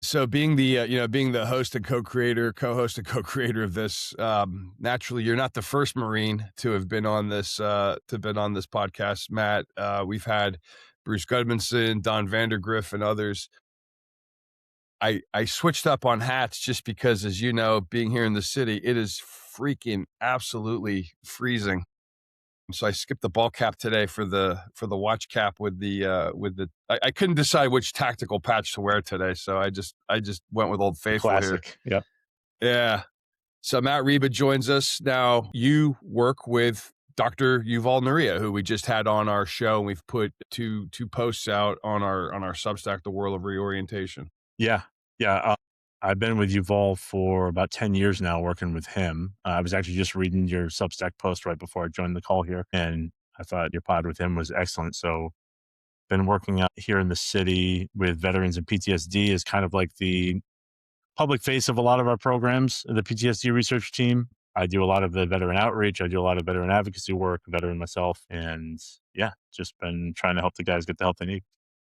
So being the being the host and co-host and co-creator of this, naturally you're not the first Marine to have been on this podcast, Matt. We've had Bruce Gudmundsson, Don Vandergriff, and others. I switched up on hats just because, as you know, being here in the city, it is freaking absolutely freezing. So I skipped the ball cap today for the watch cap with the I couldn't decide which tactical patch to wear today, so I just went with Old Faithful. Classic. Here. Yep. Yeah. So Matt Ryba joins us now. You work with Dr. Yuval Nuria, who we just had on our show. We've put two posts out on our Substack, The World of Reorientation. Yeah. I've been with Yuval for about 10 years now, working with him. I was actually just reading your Substack post right before I joined the call here, and I thought your pod with him was excellent. So been working out here in the city with veterans and PTSD as kind of like the public face of a lot of our programs, the PTSD research team. I do a lot of the veteran outreach. I do a lot of veteran advocacy work, veteran myself. And yeah, just been trying to help the guys get the help they need.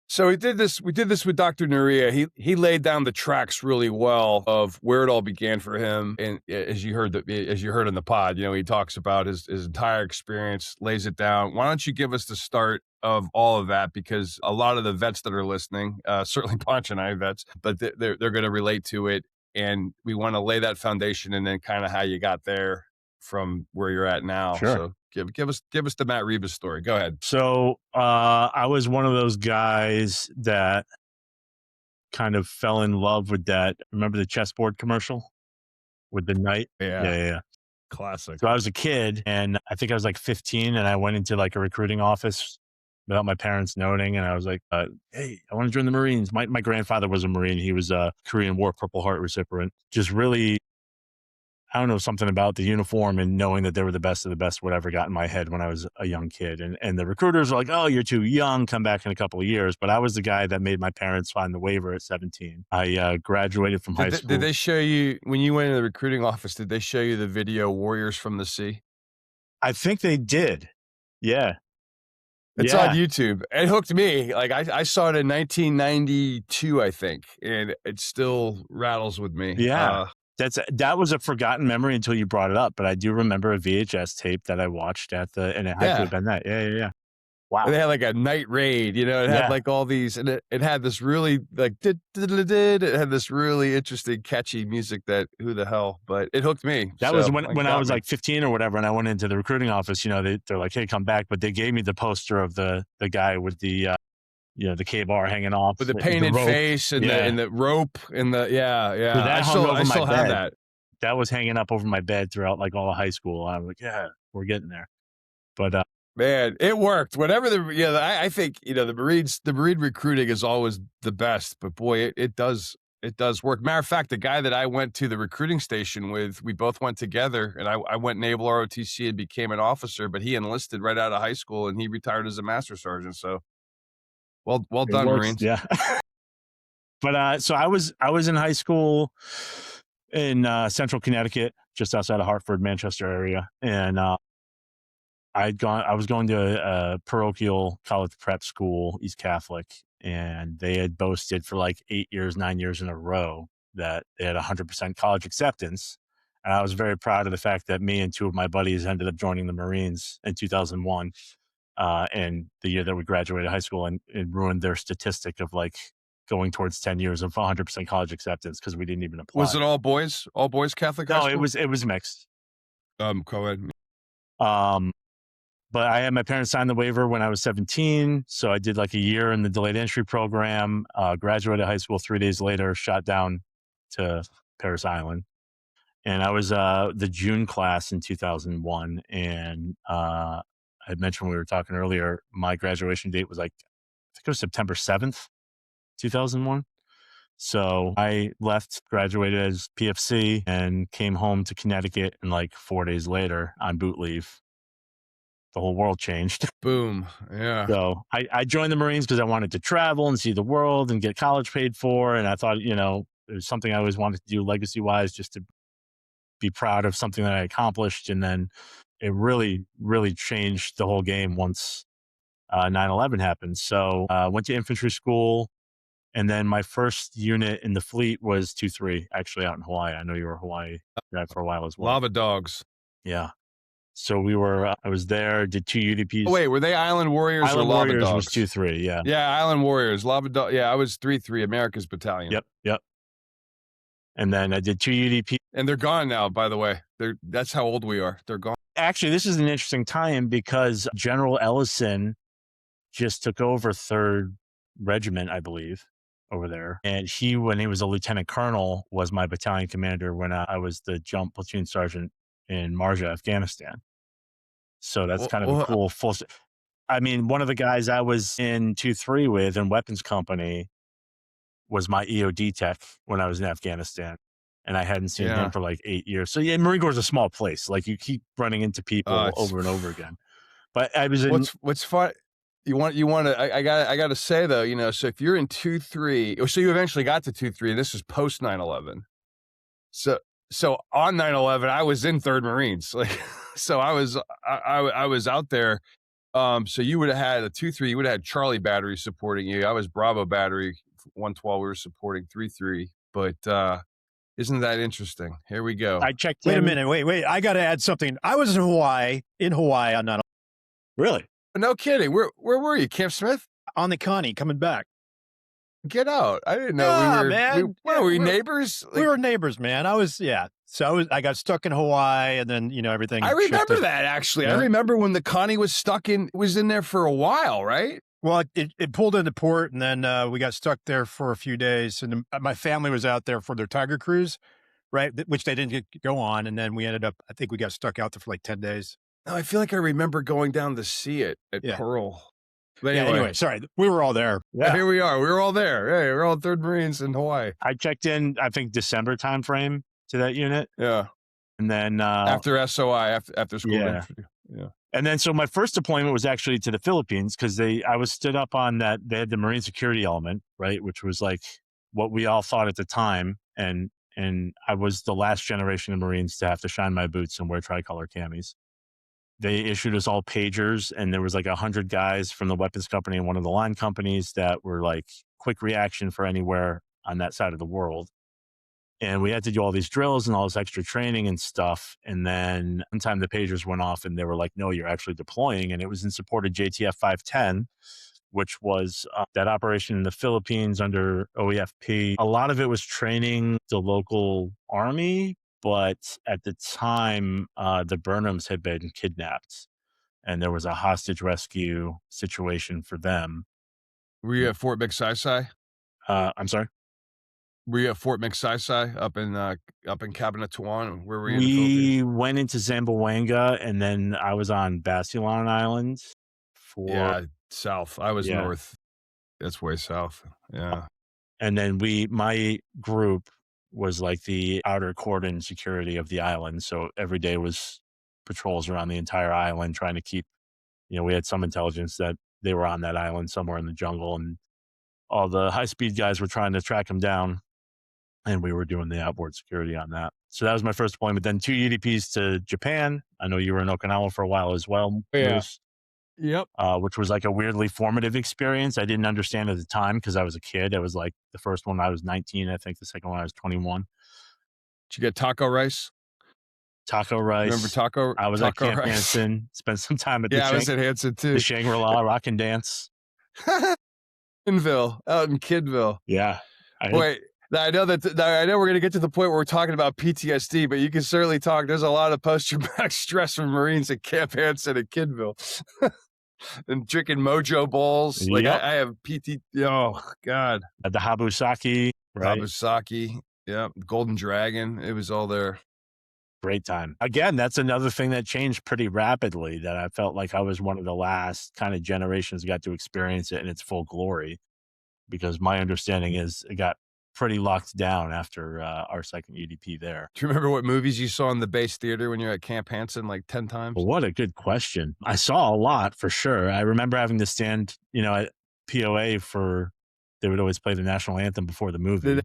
So we did this with Dr. Nuria. He laid down the tracks really well of where it all began for him. And as you heard in the pod, he talks about his entire experience, lays it down. Why don't you give us the start of all of that? Because a lot of the vets that are listening, certainly Ponch and I vets, but they're going to relate to it. And we want to lay that foundation and then kind of how you got there from where you're at now. Sure. So give us the Matt Ryba story. Go ahead. So I was one of those guys that kind of fell in love with that. Remember the chessboard commercial with the knight? Yeah. Classic. So I was a kid, and I think I was like 15, and I went into like a recruiting office without my parents noting, and I was like, hey, I want to join the Marines. My grandfather was a Marine. He was a Korean War Purple Heart recipient. Just really, I don't know, something about the uniform and knowing that they were the best of the best, whatever got in my head when I was a young kid. And the recruiters were like, oh, you're too young, come back in a couple of years. But I was the guy that made my parents sign the waiver at 17. I graduated from high school. Did they show you, when you went into the recruiting office, did they show you the video Warriors from the Sea? I think they did. Yeah. It's on YouTube. It hooked me. Like I saw it in 1992, I think, and it still rattles with me. Yeah. That was a forgotten memory until you brought it up, but I do remember a VHS tape that I watched and it had to have been that. Yeah. Wow. And they had like a night raid, it had like all these, and it had this really like, it had this really interesting, catchy music that who the hell, but it hooked me. That was when I was like 15 or whatever, and I went into the recruiting office, they're like, hey, come back. But they gave me the poster of the guy with the, the K-bar hanging off. With the painted face and the rope and the, So I still have that. That was hanging up over my bed throughout like all of high school. I was like, yeah, we're getting there. But man, it worked. Whatever I think, the Marine recruiting is always the best, but boy, it does work. Matter of fact, the guy that I went to the recruiting station with, we both went together, and I went Naval ROTC and became an officer, but he enlisted right out of high school and he retired as a master sergeant. So well done, Marines. Yeah. But so I was in high school in central Connecticut, just outside of Hartford, Manchester area, and I was going to a parochial college prep school, East Catholic, and they had boasted for like 9 years in a row that they had 100% college acceptance. And I was very proud of the fact that me and two of my buddies ended up joining the Marines in 2001, and the year that we graduated high school, and it ruined their statistic of like going towards 10 years of 100% college acceptance because we didn't even apply. Was it all boys Catholic high school? No, it was mixed. Co-ed. But I had my parents sign the waiver when I was 17. So I did like a year in the delayed entry program, graduated high school 3 days later, shot down to Parris Island. And I was the June class in 2001. And I had mentioned when we were talking earlier, my graduation date was like, I think it was September 7th, 2001. So I graduated as PFC and came home to Connecticut. And like 4 days later on boot leave, the whole world changed. Boom. Yeah. So I joined the Marines because I wanted to travel and see the world and get college paid for. And I thought, it was something I always wanted to do legacy wise, just to be proud of something that I accomplished. And then it really, really changed the whole game once 9/11 happened. So went to infantry school And then my first unit in the fleet was 2-3, actually out in Hawaii. I know you were a Hawaii guy for a while as well. Lava Dogs. Yeah. So I was there, did 2 UDPs. Oh, wait, were they Island Warriors Island or Lava Warriors Dogs? was 2-3, yeah. Yeah, Island Warriors. Lava Dog. Yeah, I was 3-3, America's Battalion. Yep. And then I did 2 UDP. And they're gone now, by the way. That's how old we are. They're gone. Actually, this is an interesting tie-in because General Ellison just took over 3rd Regiment, I believe, over there. And when he was a lieutenant colonel, was my battalion commander when I was the jump platoon sergeant in Marja, Afghanistan. So that's kind of a cool I mean, one of the guys I was in 2-3 with in weapons company was my EOD tech when I was in Afghanistan. And I hadn't seen him for like 8 years. So yeah, Marine Corps is a small place. Like you keep running into people over and over again. But I was in... What's fun... You want to, I got to say though, you know, so if you're in 2-3, so you eventually got to 2-3, and this is post 9/11. So on 9/11, I was in 3rd Marines. Like, so I was out there. So you would have had a 2-3, you would have had Charlie Battery supporting you. I was Bravo Battery 112. We were supporting 3-3, but, isn't that interesting? Here we go. I checked. Wait a minute. Wait. I got to add something. I was in Hawaii on 9/11. Really? No kidding. Where were you? Camp Smith? On the Connie coming back. Get out. I didn't know Yeah, we were, man. were we neighbors? We were neighbors, man. So I got stuck in Hawaii and then, you know, everything. I remember that actually. Yeah. I remember when the Connie was in there for a while, right? Well, it pulled into port and then we got stuck there for a few days. And my family was out there for their Tiger cruise, right? Which they didn't go on. And then I think we got stuck out there for like 10 days. No, I feel like I remember going down to see it at Pearl. But anyway, sorry. We were all there. Yeah. Here we are. We were all there. Hey, we're all 3rd Marines in Hawaii. I checked in, I think, December timeframe to that unit. Yeah. And then... after SOI, after school. Yeah. And then, so my first deployment was actually to the Philippines because I was stood up on that. They had the Marine security element, right? Which was like what we all thought at the time. And I was the last generation of Marines to have to shine my boots and wear tricolor camis. They issued us all pagers, and there was like 100 guys from the weapons company and one of the line companies that were like quick reaction for anywhere on that side of the world. And we had to do all these drills and all this extra training and stuff. And then one time the pagers went off and they were like, no, you're actually deploying. And it was in support of JTF 510, which was that operation in the Philippines under OEFP. A lot of it was training the local army. But at the time, the Burnhams had been kidnapped and there was a hostage rescue situation for them. Were you at Fort McSai? I'm sorry? Were you at Fort McSai up in Cabanatuan? Where were you? We went into Zamboanga and then I was on Basilan Island. South. I was north. That's way south. Yeah. And then my group was like the outer cordon security of the island. So every day was patrols around the entire island trying to keep, we had some intelligence that they were on that island somewhere in the jungle and all the high-speed guys were trying to track them down and we were doing the outboard security on that. So that was my first deployment. Then 2 UDPs to Japan. I know you were in Okinawa for a while as well. Yeah. Yep. Which was like a weirdly formative experience. I didn't understand at the time because I was a kid. It was like the first one I was 19, I think the second one I was 21. Did you get taco rice? Taco rice. Remember taco? I was at Camp Hansen. Spent some time at I was at Hansen too. The Shangri-La Rock and Dance. Kidville, out in Kidville. Yeah. Wait, I know we're going to get to the point where we're talking about PTSD, but you can certainly talk. There's a lot of post-traumatic stress from Marines at Camp Hansen at Kidville. And drinking Mojo Bowls. Like I have oh God. At the Habusaki. Right? Habusaki. Yeah. Golden Dragon. It was all there. Great time. Again, that's another thing that changed pretty rapidly that I felt like I was one of the last kind of generations that got to experience it in its full glory. Because my understanding is it got pretty locked down after our second UDP there. Do you remember what movies you saw in the base theater when you're at Camp Hansen like 10 times? Well, what a good question. I saw a lot for sure. I remember having to stand, at POA they would always play the national anthem before the movie.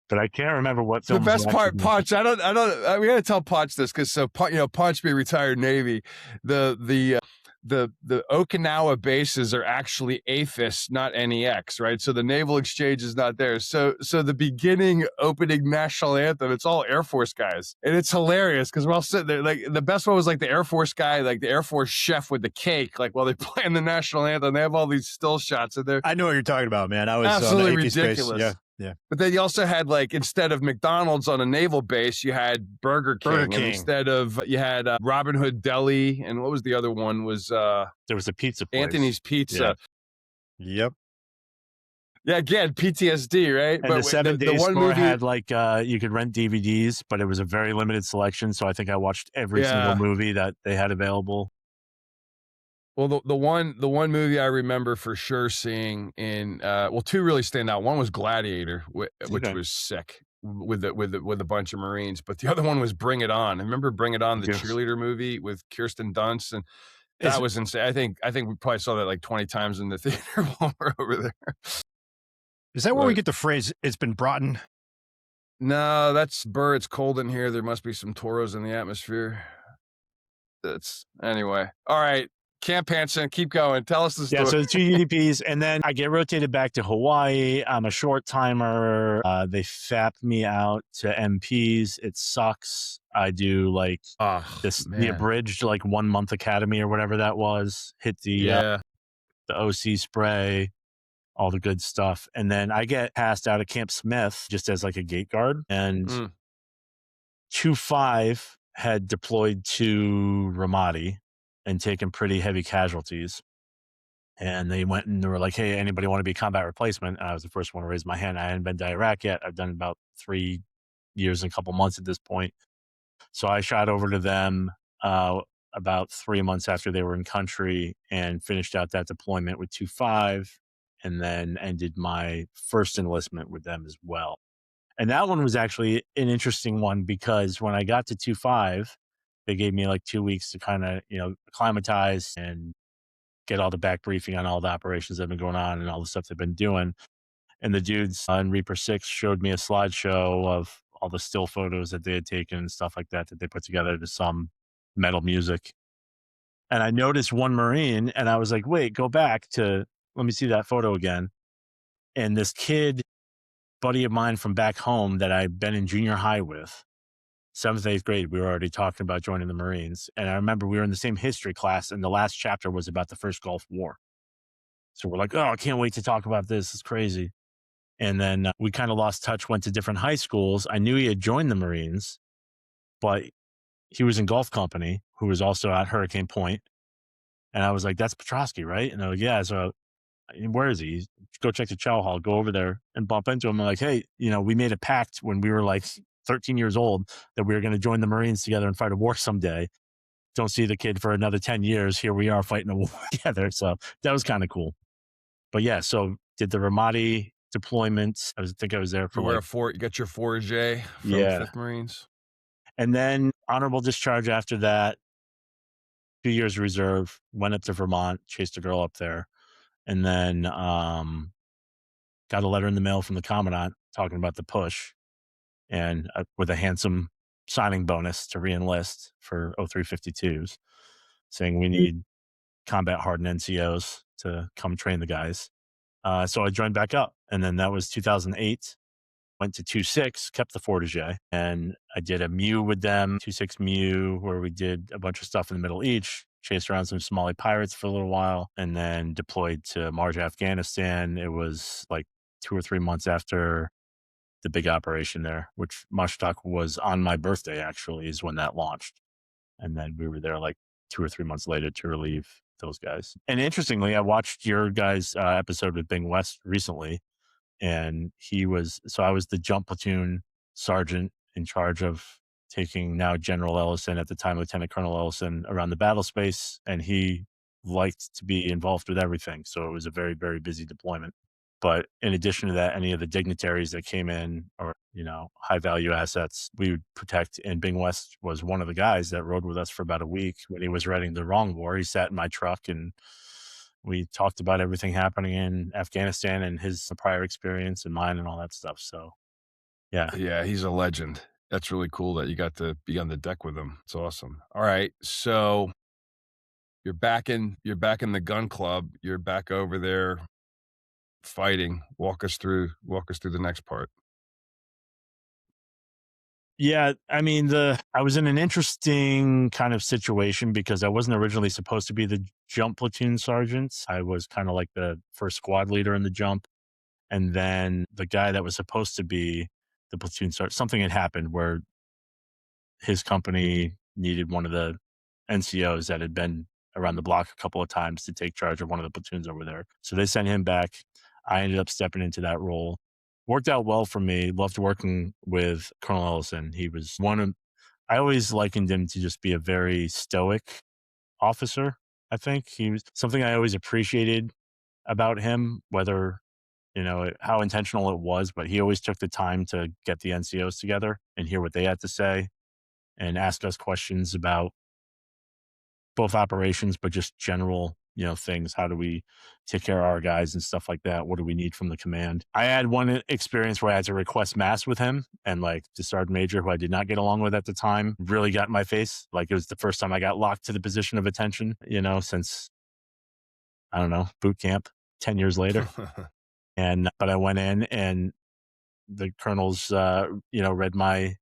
But I can't remember what the best part. Ponch. We got to tell Ponch this because Ponch being retired Navy, the the Okinawa bases are actually AFIS, not NEX, right? So the naval exchange is not there. So the beginning opening national anthem, it's all Air Force guys, and it's hilarious because we're all sitting there. Like the best one was like the Air Force guy, like the Air Force chef with the cake, like while they're playing the national anthem. They have all these still shots in there. I know what you're talking about, man. I was Absolutely on the AP ridiculous. Space. Yeah. But then you also had, like, instead of McDonald's on a naval base, you had Burger King. And instead of, you had Robin Hood Deli. And what was the other one? Was there was a pizza place. Anthony's Pizza. Yeah. Yep. Yeah, again, PTSD, right? And the 7 Days Store had, like, you could rent DVDs, but it was a very limited selection. So I think I watched every single movie that they had available. Well, the one movie I remember for sure seeing in two really stand out. One was Gladiator, which was sick with a bunch of Marines, but the other one was Bring It On. I remember Bring It On, the cheerleader movie with Kirsten Dunst, and that was insane. I think we probably saw that like 20 times in the theater while we're over there. Is that where we get the phrase "It's been brought in"? No, that's Burr. It's cold in here. There must be some toros in the atmosphere. Anyway. All right. Camp Hansen, keep going. Tell us the story. Yeah, so the 2 UDPs, and then I get rotated back to Hawaii. I'm a short timer. They FAP me out to MPs. It sucks. I do like the abridged like 1 month academy or whatever that was. Hit the OC spray, all the good stuff, and then I get passed out at Camp Smith just as like a gate guard, and 2-5 had deployed to Ramadi and taken pretty heavy casualties. And they went and they were like, hey, anybody want to be a combat replacement? And I was the first one to raise my hand. I hadn't been to Iraq yet. I've done about 3 years and a couple months at this point. So I shot over to them about 3 months after they were in country and finished out that deployment with 2-5, and then ended my first enlistment with them as well. And that one was actually an interesting one because when I got to 2-5, they gave me like 2 weeks to kind of, acclimatize and get all the back briefing on all the operations that have been going on and all the stuff they've been doing. And the dudes in Reaper 6 showed me a slideshow of all the still photos that they had taken and stuff like that they put together to some metal music. And I noticed one Marine and I was like, wait, go back to, let me see that photo again. And this kid, buddy of mine from back home that I'd been in junior high with, 7th, 8th grade, we were already talking about joining the Marines. And I remember we were in the same history class and the last chapter was about the first Gulf War. So we're like, oh, I can't wait to talk about this. It's crazy. And then we kind of lost touch, went to different high schools. I knew he had joined the Marines, but he was in Gulf Company, who was also at Hurricane Point. And I was like, that's Petrosky, right? And they're like, yeah. So where is he? Go check the chow hall, go over there and bump into him. I'm like, hey, we made a pact when we were like 13 years old that we were going to join the Marines together and fight a war someday. Don't see the kid for another 10 years. Here we are fighting a war together. So that was kind of cool. But yeah, so did the Ramadi deployment. I think I was there for you got your 4J from 5th Marines. And then honorable discharge after that, 2 years reserve, went up to Vermont, chased a girl up there. And then got a letter in the mail from the commandant talking about the push, and with a handsome signing bonus to re-enlist for 0352s, saying we need combat hardened NCOs to come train the guys. So I joined back up, and then that was 2008. Went to 2-6, kept the Fortege, and I did a MEU with them, 2-6 MEU, where we did a bunch of stuff in the Middle East, chased around some Somali pirates for a little while, and then deployed to Marj, Afghanistan. It was like 2 or 3 months after the big operation there, which Mashtak was on my birthday, actually, is when that launched. And then we were there like 2 or 3 months later to relieve those guys. And interestingly, I watched your guys' episode with Bing West recently, and I was the jump platoon sergeant in charge of taking now General Ellison, at the time Lieutenant Colonel Ellison, around the battle space, and he liked to be involved with everything. So it was a very, very busy deployment. But in addition to that, any of the dignitaries that came in, or, high value assets, we would protect. And Bing West was one of the guys that rode with us for about a week when he was writing the wrong war. He sat in my truck and we talked about everything happening in Afghanistan and his prior experience and mine and all that stuff. So, yeah. Yeah, he's a legend. That's really cool that you got to be on the deck with him. It's awesome. All right. So you're back in the gun club. You're back over there fighting. Walk us through the next part. Yeah, I mean, I was in an interesting kind of situation because I wasn't originally supposed to be the jump platoon sergeant. I was kind of like the first squad leader in the jump. And then the guy that was supposed to be the platoon sergeant, something had happened where his company needed one of the NCOs that had been around the block a couple of times to take charge of one of the platoons over there. So they sent him back. I ended up stepping into that role. Worked out well for me. Loved working with Colonel Ellison. He was I always likened him to just be a very stoic officer. I think he was something I always appreciated about him, whether, how intentional it was, but he always took the time to get the NCOs together and hear what they had to say and ask us questions about both operations, but just general, things. How do we take care of our guys and stuff like that? What do we need from the command? I had one experience where I had to request mass with him, and like the sergeant major, who I did not get along with at the time, really got in my face. Like it was the first time I got locked to the position of attention, since, I don't know, boot camp 10 years later. But I went in and the colonels, read my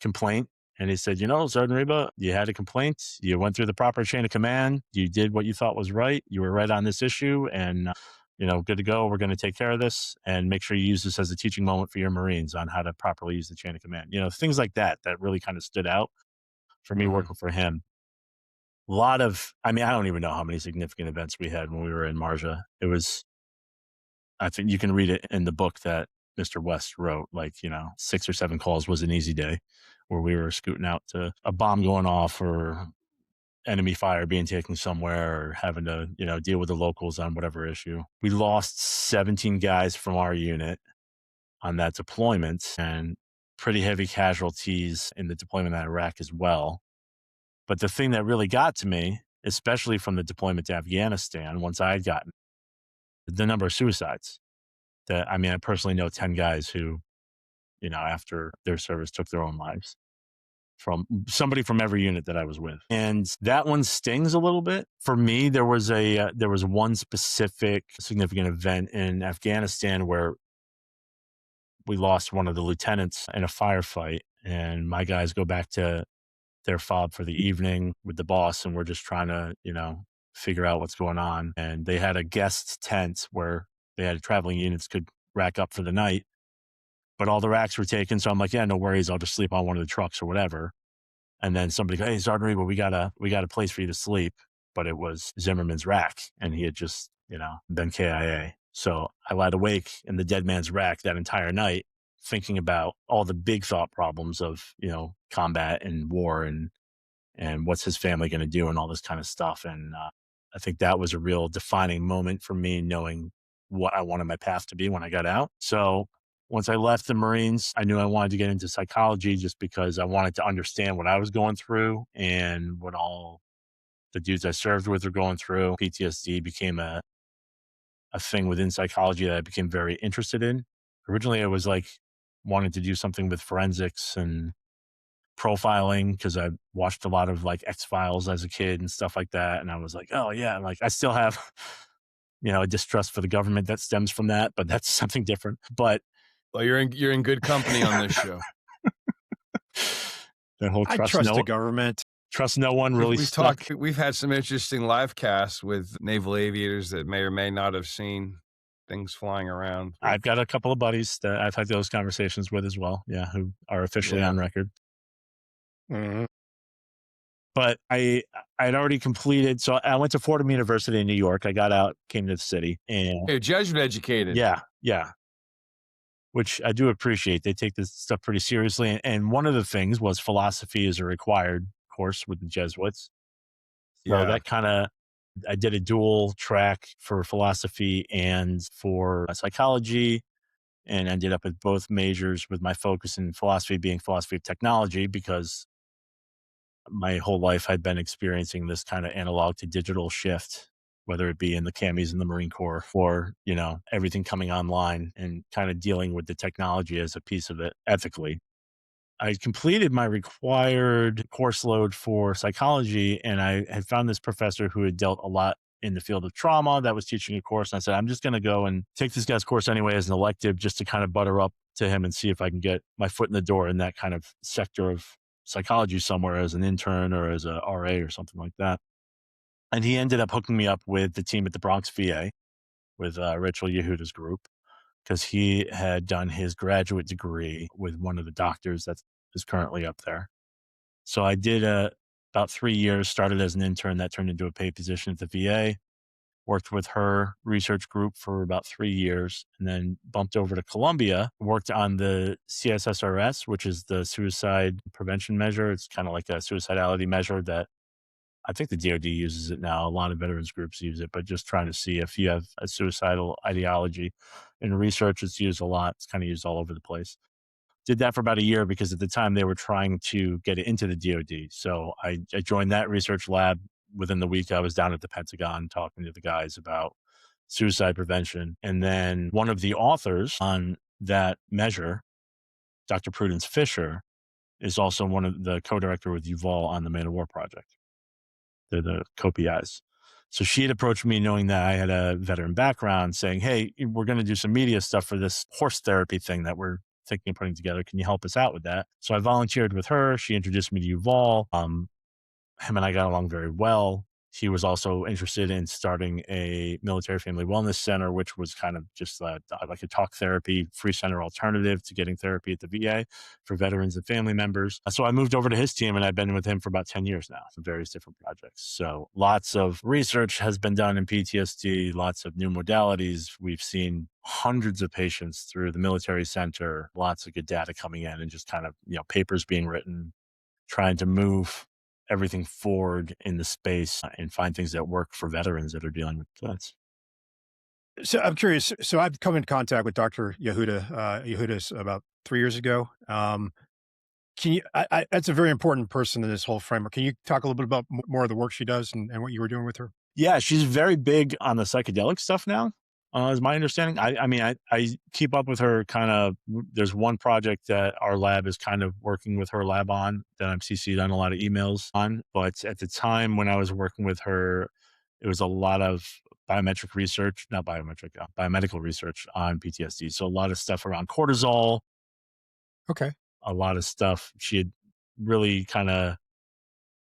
complaint. And he said, Sergeant Ryba, you had a complaint. You went through the proper chain of command. You did what you thought was right. You were right on this issue. And, good to go. We're going to take care of this and make sure you use this as a teaching moment for your Marines on how to properly use the chain of command. Things like that really kind of stood out for me working for him. I don't even know how many significant events we had when we were in Marja. It was, I think you can read it in the book that Mr. West wrote, 6 or 7 calls was an easy day, where we were scooting out to a bomb going off or enemy fire being taken somewhere or having to, deal with the locals on whatever issue. We lost 17 guys from our unit on that deployment and pretty heavy casualties in the deployment in Iraq as well. But the thing that really got to me, especially from the deployment to Afghanistan, once I had gotten the number of suicides. I personally know 10 guys who, after their service took their own lives from somebody from every unit that I was with. And that one stings a little bit. For me, there was one specific significant event in Afghanistan where we lost one of the lieutenants in a firefight, and my guys go back to their fob for the evening with the boss, and we're just trying to, figure out what's going on. And they had a guest tent where they had traveling units could rack up for the night, but all the racks were taken. So I'm like, yeah, no worries. I'll just sleep on one of the trucks or whatever. And then somebody goes, hey, Sergeant Ryba, we got a place for you to sleep. But it was Zimmerman's rack, and he had just, been KIA. So I lied awake in the dead man's rack that entire night, thinking about all the big thought problems of, combat and war and what's his family going to do and all this kind of stuff. And I think that was a real defining moment for me, knowing what I wanted my path to be when I got out. So once I left the Marines, I knew I wanted to get into psychology just because I wanted to understand what I was going through and what all the dudes I served with were going through. PTSD became a thing within psychology that I became very interested in. Originally, I was wanting to do something with forensics and profiling because I watched a lot of X-Files as a kid and stuff like that. And I was like, oh yeah, I still have, a distrust for the government that stems from that, but that's something different. But well, you're in good company on this show. That whole I trust the government. Trust no one really stuck. We've had some interesting live casts with naval aviators that may or may not have seen things flying around. I've got a couple of buddies that I've had those conversations with as well. Yeah. Who are officially on record. Mm-hmm. But I'd already completed. So I went to Fordham University in New York. I got out, came to the city, and you're Jesuit educated. Yeah. Which I do appreciate. They take this stuff pretty seriously. And one of the things was philosophy is a required course with the Jesuits. So that I did a dual track for philosophy and for psychology, and ended up at both majors with my focus in philosophy being philosophy of technology, because my whole life I'd been experiencing this kind of analog to digital shift, whether it be in the camis in the Marine Corps or, everything coming online, and kind of dealing with the technology as a piece of it ethically. I completed my required course load for psychology, and I had found this professor who had dealt a lot in the field of trauma that was teaching a course. And I said, I'm just going to go and take this guy's course anyway as an elective, just to kind of butter up to him and see if I can get my foot in the door in that kind of sector of psychology somewhere as an intern or as a RA or something like that. And he ended up hooking me up with the team at the Bronx VA with Rachel Yehuda's group, because he had done his graduate degree with one of the doctors that is currently up there. So I did about 3 years, started as an intern, that turned into a paid position at the VA, worked with her research group for about 3 years, and then bumped over to Columbia, worked on the CSSRS, which is the suicide prevention measure. It's kind of like a suicidality measure that I think the DoD uses it now. A lot of veterans groups use it, but just trying to see if you have a suicidal ideology. In research, it's used a lot. It's kind of used all over the place. Did that for about a year because at the time they were trying to get it into the DoD. So I joined that research lab. Within the week, I was down at the Pentagon talking to the guys about suicide prevention. And then one of the authors on that measure, Dr. Prudence Fisher, is also one of the co-director with Yuval on the Man of War Project. They're the co-PIs. So she had approached me knowing that I had a veteran background, saying, hey, we're going to do some media stuff for this horse therapy thing that we're thinking of putting together. Can you help us out with that? So I volunteered with her. She introduced me to Yuval. Him and I got along very well. He was also interested in starting a military family wellness center, which was kind of just like a talk therapy, free center alternative to getting therapy at the VA for veterans and family members. So I moved over to his team, and I've been with him for about 10 years now, for various different projects. So lots of research has been done in PTSD, lots of new modalities. We've seen hundreds of patients through the military center, lots of good data coming in, and just kind of, papers being written, trying to move everything forward in the space and find things that work for veterans that are dealing with vets. So I'm curious. So I've come in contact with Dr. Yehuda's about 3 years ago. Can you? That's a very important person in this whole framework. Can you talk a little bit about more of the work she does and what you were doing with her? Yeah, she's very big on the psychedelic stuff now, is my understanding. I keep up with her kind of. There's one project that our lab is kind of working with her lab on that I'm CC'd on a lot of emails on. But at the time when I was working with her, it was a lot of biomedical research on PTSD. So a lot of stuff around cortisol. Okay. A lot of stuff. She had really kind of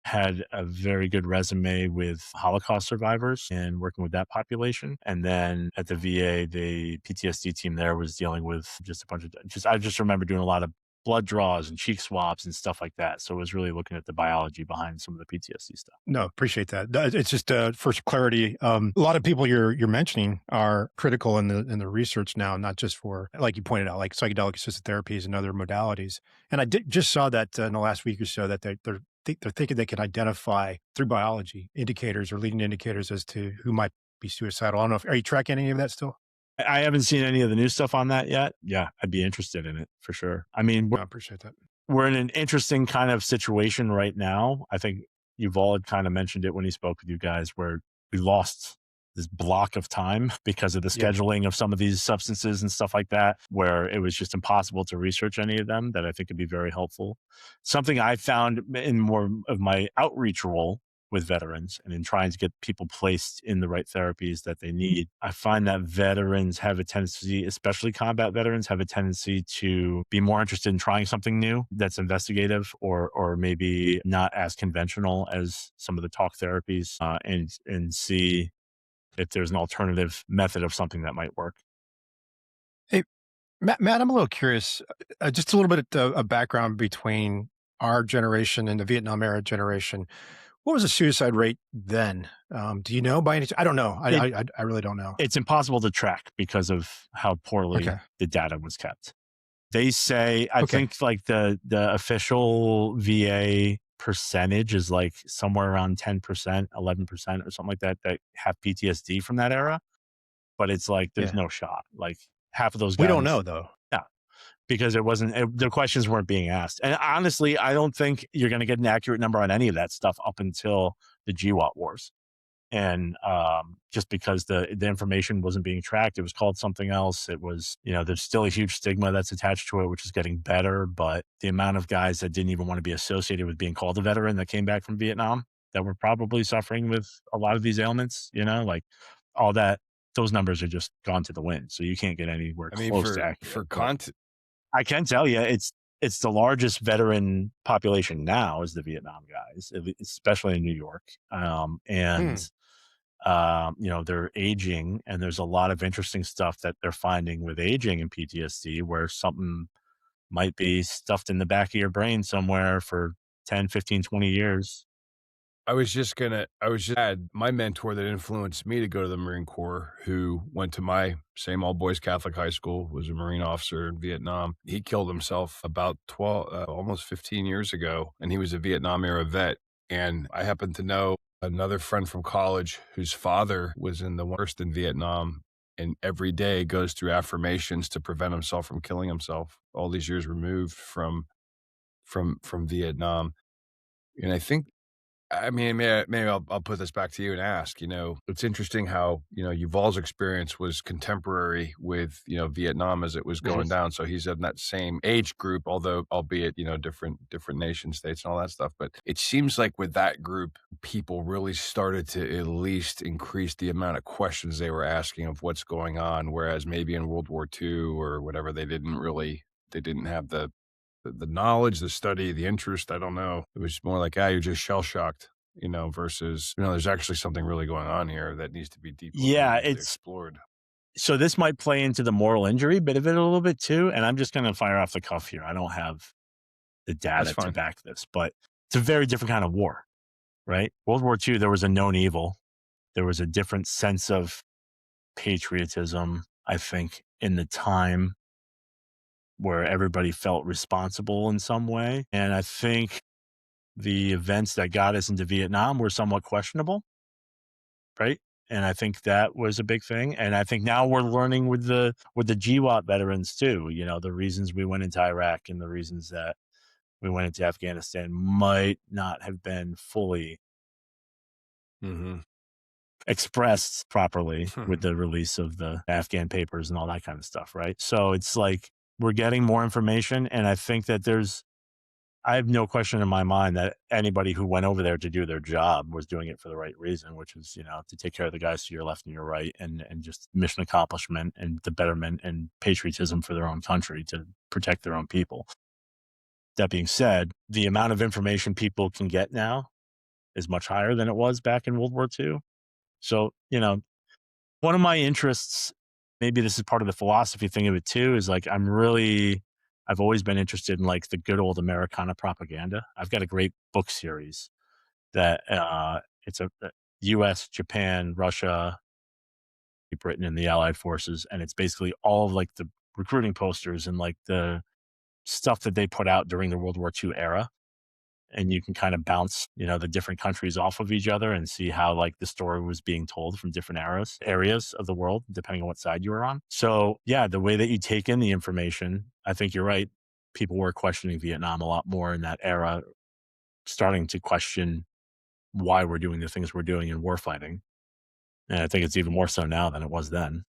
had a very good resume with Holocaust survivors and working with that population. And then at the VA, the PTSD team there was dealing with just a bunch of, I just remember doing a lot of blood draws and cheek swaps and stuff like that. So it was really looking at the biology behind some of the PTSD stuff. No, appreciate that. It's just for clarity. A lot of people you're mentioning are critical in the research now, not just for, like you pointed out, like psychedelic assisted therapies and other modalities. And I just saw that in the last week or so that they're thinking they can identify through biology indicators or leading indicators as to who might be suicidal. I don't know are you tracking any of that still? I haven't seen any of the new stuff on that yet. Yeah, I'd be interested in it for sure. I mean, I appreciate that. We're in an interesting kind of situation right now. I think Yuval had kind of mentioned it when he spoke with you guys, where we lost this block of time because of the scheduling of some of these substances and stuff like that, where it was just impossible to research any of them, that I think would be very helpful. Something I found in more of my outreach role with veterans and in trying to get people placed in the right therapies that they need, I find that veterans have a tendency, especially combat veterans, have a tendency to be more interested in trying something new that's investigative or maybe not as conventional as some of the talk therapies, and see if there's an alternative method of something that might work. Hey, Matt, I'm a little curious, just a little bit of background between our generation and the Vietnam era generation. What was the suicide rate then? Do you know by any? I don't know. I really don't know. It's impossible to track because of how poorly the data was kept. They say, I think like the official VA percentage is like somewhere around 10%, 11% or something like that have PTSD from that era. But it's like, there's no shot. Like half of those guys. We don't know though. Yeah. Because the questions weren't being asked. And honestly, I don't think you're going to get an accurate number on any of that stuff up until the GWAT wars. And just because the information wasn't being tracked, it was called something else. It was, there's still a huge stigma that's attached to it, which is getting better. But the amount of guys that didn't even want to be associated with being called a veteran that came back from Vietnam that were probably suffering with a lot of these ailments, like all that, those numbers are just gone to the wind. So you can't get anywhere close to accurate. For content, I can tell you it's the largest veteran population now is the Vietnam guys, especially in New York. They're aging, and there's a lot of interesting stuff that they're finding with aging and PTSD where something might be stuffed in the back of your brain somewhere for 10, 15, 20 years. I was just had my mentor that influenced me to go to the Marine Corps, who went to my same all boys Catholic high school, was a Marine officer in Vietnam. He killed himself about 12, almost 15 years ago, and he was a Vietnam era vet. And I happen to know another friend from college whose father was in the worst in Vietnam, and every day goes through affirmations to prevent himself from killing himself, all these years removed from Vietnam. And I think, maybe I'll put this back to you and ask, it's interesting how, Yuval's experience was contemporary with, Vietnam as it was going down. So he's in that same age group, although albeit, different nation states and all that stuff. But it seems like with that group, people really started to at least increase the amount of questions they were asking of what's going on. Whereas maybe in World War II or whatever, they didn't have the knowledge, the study, the interest. I don't know. It was more like, you're just shell shocked, versus, there's actually something really going on here that needs to be deeply explored. So this might play into the moral injury bit of it a little bit too. And I'm just going to fire off the cuff here. I don't have the data to back this, but it's a very different kind of war, right? World War II, there was a known evil. There was a different sense of patriotism, I think, in the time where everybody felt responsible in some way. And I think the events that got us into Vietnam were somewhat questionable, right? And I think that was a big thing. And I think now we're learning with the GWAT veterans too, the reasons we went into Iraq and the reasons that we went into Afghanistan might not have been fully expressed properly with the release of the Afghan papers and all that kind of stuff, right? So it's like, we're getting more information. And I think that I have no question in my mind that anybody who went over there to do their job was doing it for the right reason, which is, to take care of the guys to your left and your right and just mission accomplishment and the betterment and patriotism for their own country to protect their own people. That being said, the amount of information people can get now is much higher than it was back in World War II. So, one of my interests, maybe this is part of the philosophy thing of it too, is like, I've always been interested in like the good old Americana propaganda. I've got a great book series that it's a US, Japan, Russia, Britain, and the Allied forces. And it's basically all of like the recruiting posters and like the stuff that they put out during the World War II era. And you can kind of bounce, the different countries off of each other and see how like the story was being told from different areas of the world, depending on what side you were on. So yeah, the way that you take in the information, I think you're right. People were questioning Vietnam a lot more in that era, starting to question why we're doing the things we're doing in war fighting. And I think it's even more so now than it was then,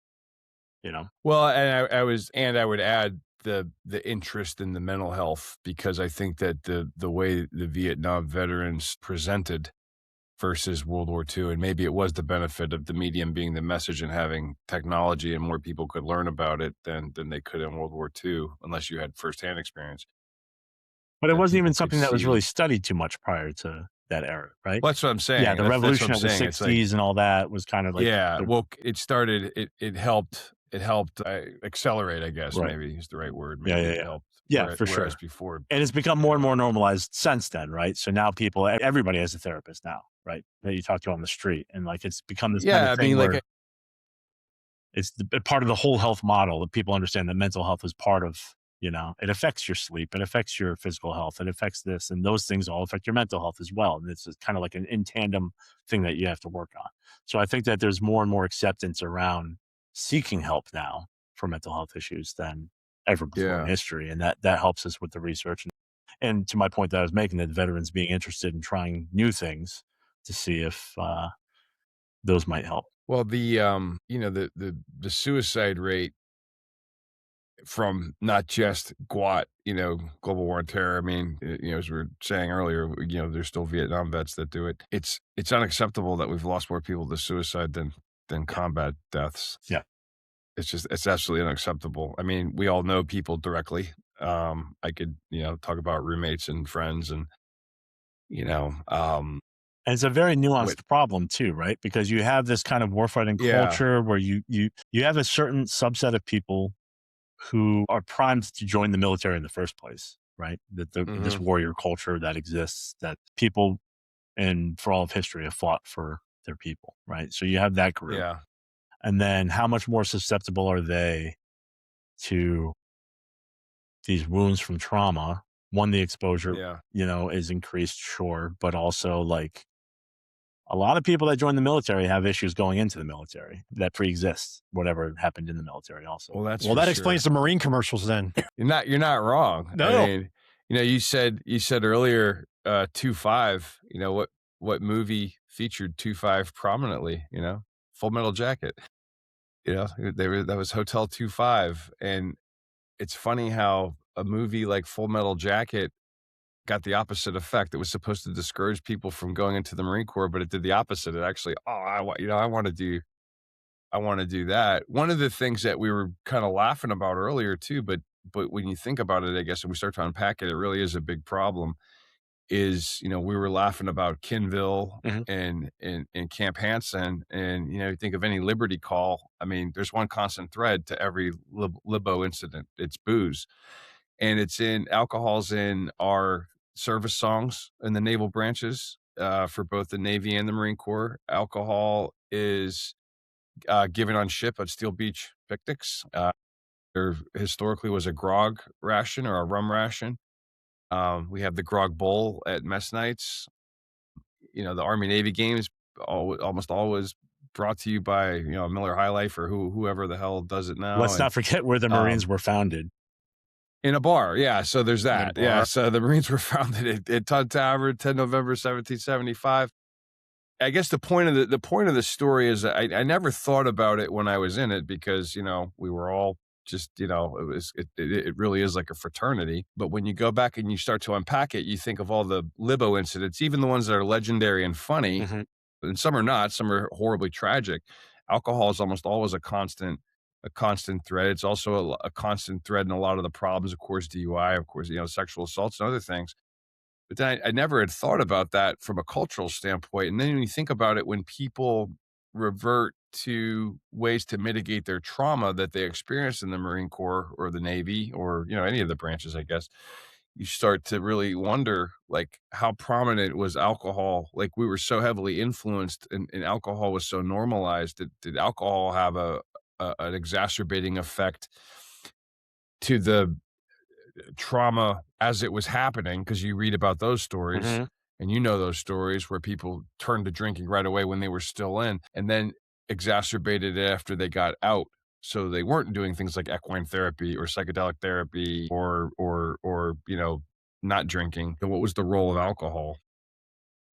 Well, and I would add the interest in the mental health, because I think that the way the Vietnam veterans presented versus World War II, and maybe it was the benefit of the medium being the message and having technology and more people could learn about it than they could in World War II, unless you had firsthand experience. But it wasn't even something that was really studied too much prior to that era, right? Well, that's what I'm saying. Yeah, the revolution of the 60s and all that was kind of like... Yeah, it helped accelerate, I guess, maybe is the right word. Maybe it helped. Yeah, for sure. Before. And it's become more and more normalized since then, right? So now everybody has a therapist now, right? That you talk to on the street. And like, it's become this kind of thing where it's part of the whole health model that people understand that mental health is part of, it affects your sleep, it affects your physical health, it affects this, and those things all affect your mental health as well. And it's kind of like an in tandem thing that you have to work on. So I think that there's more and more acceptance around seeking help now for mental health issues than ever before in history. And that helps us with the research. And to my point that I was making, that veterans being interested in trying new things to see if those might help. Well, the suicide rate from not just GWAT, global war on terror. I mean, as we were saying earlier, there's still Vietnam vets that do it. It's unacceptable that we've lost more people to suicide than combat deaths. Yeah. It's absolutely unacceptable. I mean, we all know people directly. I could, talk about roommates and friends and, and it's a very nuanced problem too, right? Because you have this kind of warfighting culture where you have a certain subset of people who are primed to join the military in the first place, right? This warrior culture that exists, that people and for all of history have fought for their people, right? So you have that group. Yeah. And then how much more susceptible are they to these wounds from trauma? One, the exposure, is increased, sure, but also like a lot of people that join the military have issues going into the military that pre-exist whatever happened in the military also. Well, that explains the Marine commercials then. You're not wrong. No. I mean, you said earlier 2-5, what movie featured 2-5 prominently, Full Metal Jacket. That was Hotel 2-5, and it's funny how a movie like Full Metal Jacket got the opposite effect. It was supposed to discourage people from going into the Marine Corps, but it did the opposite. It actually, I want to do that. One of the things that we were kind of laughing about earlier too, but when you think about it, I guess, and we start to unpack it, it really is a big problem. Is, we were laughing about Kinville and Camp Hansen, and you think of any Liberty call. I mean, there's one constant thread to every Libo incident. It's booze, and alcohol's in our service songs in the naval branches for both the Navy and the Marine Corps. Alcohol is given on ship at Steel Beach picnics. There historically was a grog ration or a rum ration. We have the grog bowl at mess nights. The Army Navy games almost always brought to you by Miller High Life or whoever the hell does it now. Let's not forget where the Marines were founded. In a bar, yeah. So there's that, yeah. So the Marines were founded at Todd Tavern, 10 November 1775. I guess the point of the story is that I never thought about it when I was in it because we were all just it really is like a fraternity. But when you go back and you start to unpack it, you think of all the Libo incidents, even the ones that are legendary and funny, and some are not. Some are horribly tragic. Alcohol is almost always a constant thread. It's also a constant thread in a lot of the problems. Of course, DUI, of course, sexual assaults and other things. But then I never had thought about that from a cultural standpoint. And then when you think about it, when people revert to ways to mitigate their trauma that they experienced in the Marine Corps or the Navy or, any of the branches, I guess, you start to really wonder, like, how prominent was alcohol? Like, we were so heavily influenced and alcohol was so normalized. Did alcohol have an exacerbating effect to the trauma as it was happening? Because you read about those stories and those stories where people turned to drinking right away when they were still in and then exacerbated it after they got out. So they weren't doing things like equine therapy or psychedelic therapy or not drinking. And what was the role of alcohol?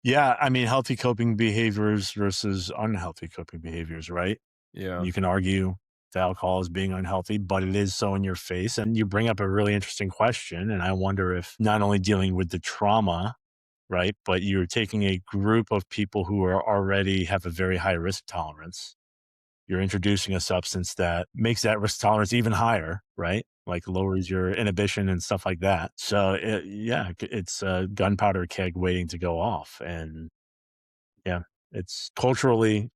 Yeah, I mean, healthy coping behaviors versus unhealthy coping behaviors, right? Yeah. You can argue the alcohol is being unhealthy, but it is so in your face. And you bring up a really interesting question. And I wonder if not only dealing with the trauma, right, but you're taking a group of people who are already have a very high risk tolerance. You're introducing a substance that makes that risk tolerance even higher, right? Like lowers your inhibition and stuff like that. So it's a gunpowder keg waiting to go off. And yeah, it's culturally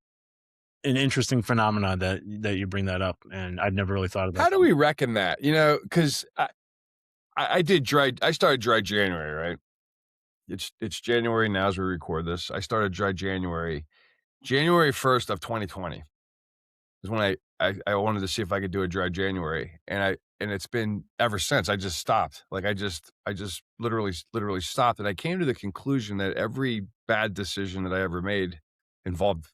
an interesting phenomenon that you bring that up, and I've never really thought about. How do we reckon that? Because I started dry January, right? It's January now as we record this. I started dry January 1st of 2020 is when I wanted to see if I could do a dry January, and it's been ever since. I just stopped. Like I just literally stopped, and I came to the conclusion that every bad decision that I ever made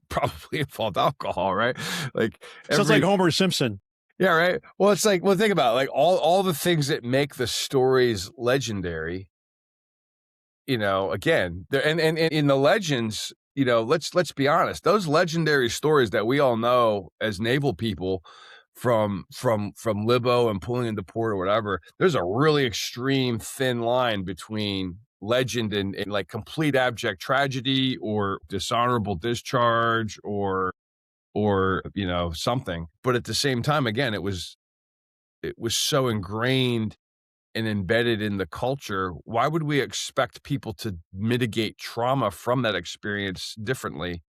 probably involved alcohol, right? Like sounds like Homer Simpson. Yeah, right. Well, it's like, think about it. Like all the things that make the stories legendary. Again, and in the legends, let's be honest. Those legendary stories that we all know as naval people from Libo and pulling into port or whatever, there's a really extreme thin line between legend and like complete abject tragedy or dishonorable discharge or something. But at the same time, again, it was so ingrained and embedded in the culture. Why would we expect people to mitigate trauma from that experience differently?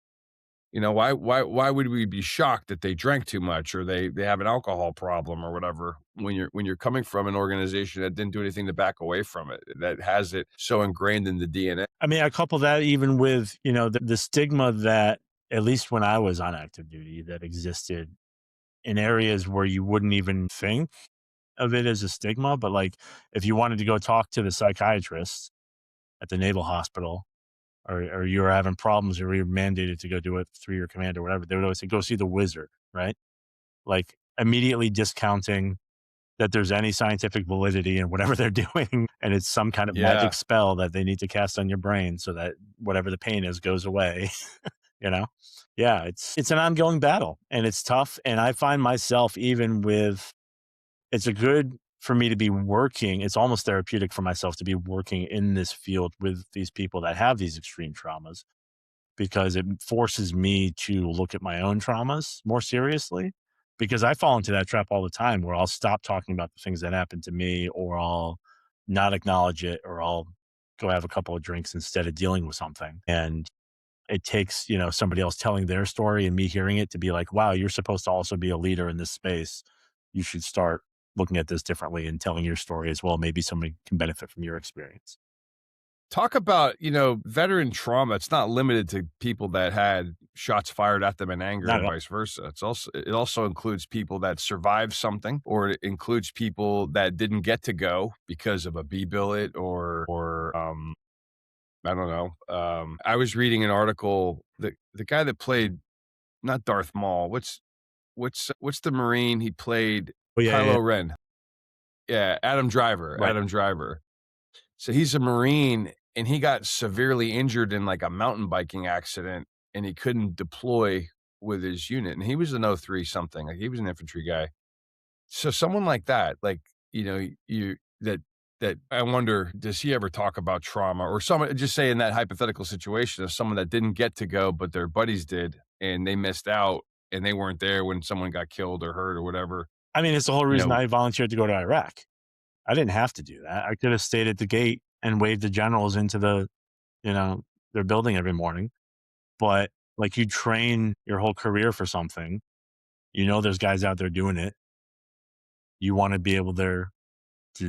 Why would we be shocked that they drank too much or they have an alcohol problem or whatever when you're coming from an organization that didn't do anything to back away from it, that has it so ingrained in the DNA? I mean, I couple that even with, the stigma that, at least when I was on active duty, that existed in areas where you wouldn't even think of it as a stigma. But like, if you wanted to go talk to the psychiatrist at the Naval Hospital, or you were having problems, or you're mandated to go do it through your command or whatever, they would always say, go see the wizard, right? Like, immediately discounting that there's any scientific validity in whatever they're doing. And it's some kind of magic spell that they need to cast on your brain so that whatever the pain is goes away. Yeah, it's an ongoing battle, and it's tough. And I find myself, even with, it's a good for me to be working. It's almost therapeutic for myself to be working in this field with these people that have these extreme traumas, because it forces me to look at my own traumas more seriously, because I fall into that trap all the time where I'll stop talking about the things that happened to me, or I'll not acknowledge it, or I'll go have a couple of drinks instead of dealing with something. And it takes, somebody else telling their story and me hearing it to be like, wow, you're supposed to also be a leader in this space. You should start looking at this differently and telling your story as well. Maybe somebody can benefit from your experience. Talk about, veteran trauma. It's not limited to people that had shots fired at them in anger and vice versa. It also includes people that survived something, or it includes people that didn't get to go because of a B billet or I don't know. I was reading an article, the guy that played, not Darth Maul. What's the Marine he played? Kylo Ren. Yeah, Adam Driver. Right. Adam Driver. So he's a Marine, and he got severely injured in like a mountain biking accident, and he couldn't deploy with his unit. And he was an 03 something. Like, he was an infantry guy. So someone like that, like, that I wonder, does he ever talk about trauma? Or someone, just say in that hypothetical situation of someone that didn't get to go, but their buddies did, and they missed out, and they weren't there when someone got killed or hurt or whatever. I mean, it's the whole reason I volunteered to go to Iraq. I didn't have to do that. I could have stayed at the gate and waved the generals into their building every morning. But like, you train your whole career for something. There's guys out there doing it. You want to be able to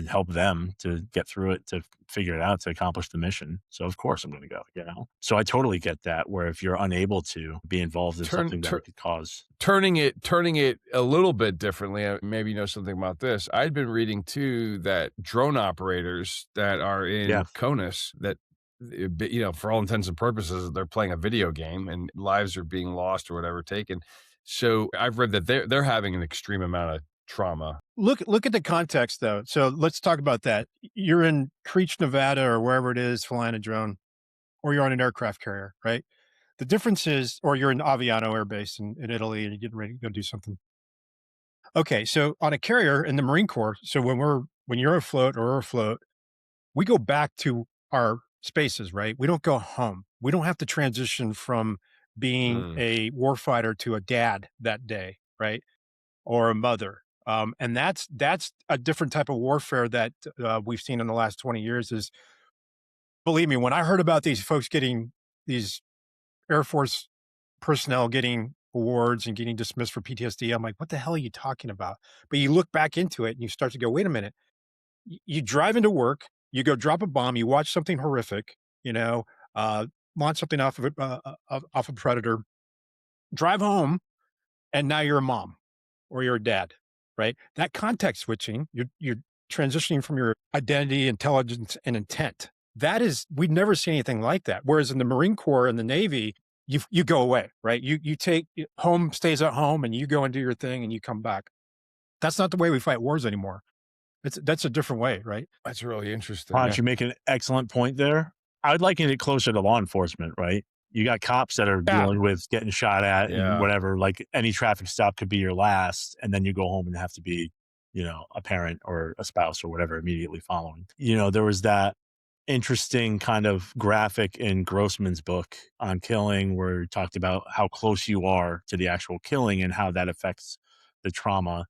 help them to get through it, to figure it out, to accomplish the mission. So of course I'm going to go, So I totally get that, where if you're unable to be involved in something that could cause. Turning it a little bit differently, maybe you know something about this. I'd been reading too that drone operators that are in CONUS, that, for all intents and purposes, they're playing a video game and lives are being lost or whatever taken. So I've read that they're having an extreme amount of trauma. Look at the context though. So let's talk about that. You're in Creech, Nevada, or wherever it is, flying a drone, or you're on an aircraft carrier, right? The difference is, or you're in Aviano Air Base in Italy, and you're getting ready to go do something. Okay, so on a carrier in the Marine Corps, so when you're afloat or afloat, we go back to our spaces, right? We don't go home. We don't have to transition from being a warfighter to a dad that day, right? Or a mother. And that's a different type of warfare that we've seen in the last 20 years. Is, believe me, when I heard about these folks getting, these Air Force personnel getting awards and getting dismissed for PTSD, I'm like, what the hell are you talking about? But you look back into it and you start to go, wait a minute. You drive into work, you go drop a bomb, you watch something horrific, launch something off of a predator, drive home, and now you're a mom or you're a dad, right? That context switching, you're transitioning from your identity, intelligence, and intent. That is, we've never seen anything like that. Whereas in the Marine Corps and the Navy, you go away, right? You take, home stays at home, and you go and do your thing and you come back. That's not the way we fight wars anymore. That's a different way, right? That's really interesting. Ponch, you make an excellent point there. I'd liken it closer to law enforcement, right? you got cops that are dealing with getting shot at and whatever, like any traffic stop could be your last. And then you go home and have to be, a parent or a spouse or whatever immediately following. There was that interesting kind of graphic in Grossman's book on killing where he talked about how close you are to the actual killing and how that affects the trauma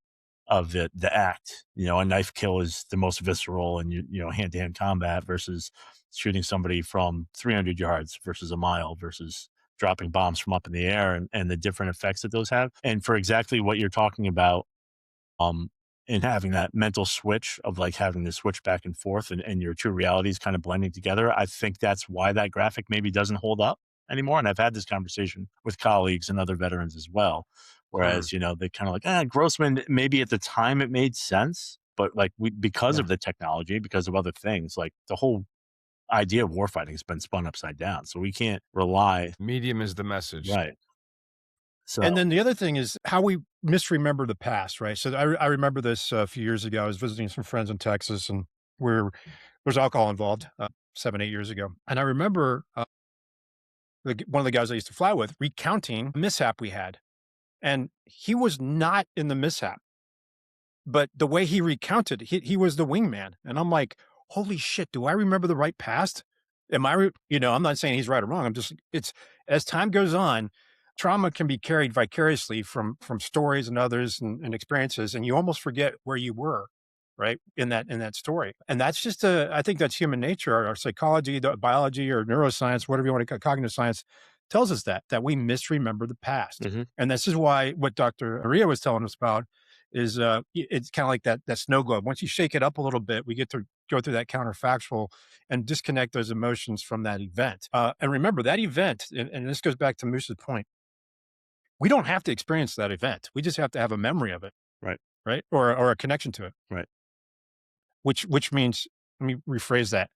of the act. A knife kill is the most visceral and hand-to-hand combat versus shooting somebody from 300 yards versus a mile versus dropping bombs from up in the air and the different effects that those have. And for exactly what you're talking about, and having that mental switch of like having to switch back and forth and your two realities kind of blending together, I think that's why that graphic maybe doesn't hold up anymore. And I've had this conversation with colleagues and other veterans as well. Whereas, they kind of like, Grossman, maybe at the time it made sense, but like because of the technology, because of other things, like the whole idea of warfighting has been spun upside down. So we can't rely. Medium is the message. Right. So, and then the other thing is how we misremember the past, right? So I remember this a few years ago. I was visiting some friends in Texas and there was alcohol involved 7-8 years ago. And I remember one of the guys I used to fly with recounting a mishap we had. And he was not in the mishap, but the way he recounted, he was the wingman. And I'm like, holy shit, do I remember the right past? Am I, I'm not saying he's right or wrong. It's as time goes on, trauma can be carried vicariously from stories and others and experiences. And you almost forget where you were, right? In that story. And that's just I think that's human nature. Our psychology, the biology or neuroscience, whatever you want to call cognitive science, tells us that we misremember the past. Mm-hmm. And this is why what Dr. Maria was telling us about is it's kind of like that snow globe. Once you shake it up a little bit, we get to go through that counterfactual and disconnect those emotions from that event. And remember that event, and this goes back to Moose's point, we don't have to experience that event. We just have to have a memory of it. Right. Or a connection to it. Right. Which means, let me rephrase that.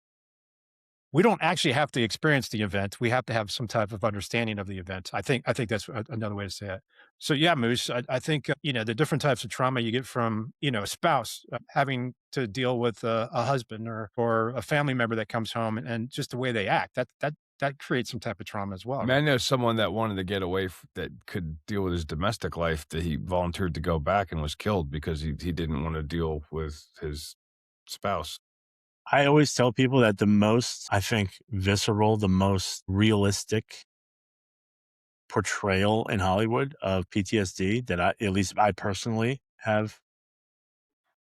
We don't actually have to experience the event. We have to have some type of understanding of the event. I think that's another way to say it. So yeah, Moose, I think, the different types of trauma you get from, a spouse having to deal with a husband or a family member that comes home and just the way they act, that creates some type of trauma as well. I know someone that wanted to get away that could deal with his domestic life, that he volunteered to go back and was killed because he didn't want to deal with his spouse. I always tell people that the most, I think, visceral, the most realistic portrayal in Hollywood of PTSD that at least I personally have.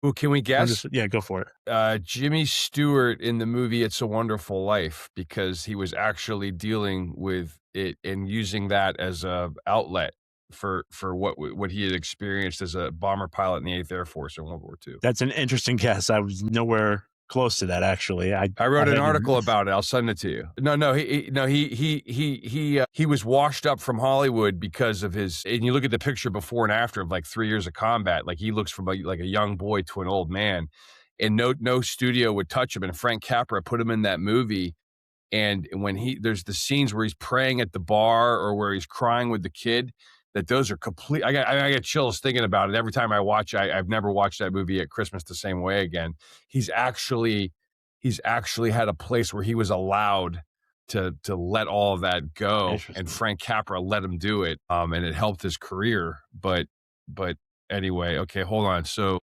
Ooh, can we guess? Yeah, go for it. Jimmy Stewart in the movie It's a Wonderful Life, because he was actually dealing with it and using that as a outlet for what he had experienced as a bomber pilot in the 8th Air Force in World War II. That's an interesting guess. I was nowhere close to that, actually. I wrote an article about it. I'll send it to you. He was washed up from Hollywood because of his, and you look at the picture before and after of like 3 years of combat, like he looks from like a young boy to an old man, and no studio would touch him. And Frank Capra put him in that movie. And when there's the scenes where he's praying at the bar or where he's crying with the kid, that those are complete. I get chills thinking about it every time I watch. I've never watched that movie at Christmas the same way again. He's actually had a place where he was allowed to let all of that go, and Frank Capra let him do it, and it helped his career. But anyway, okay, hold on. So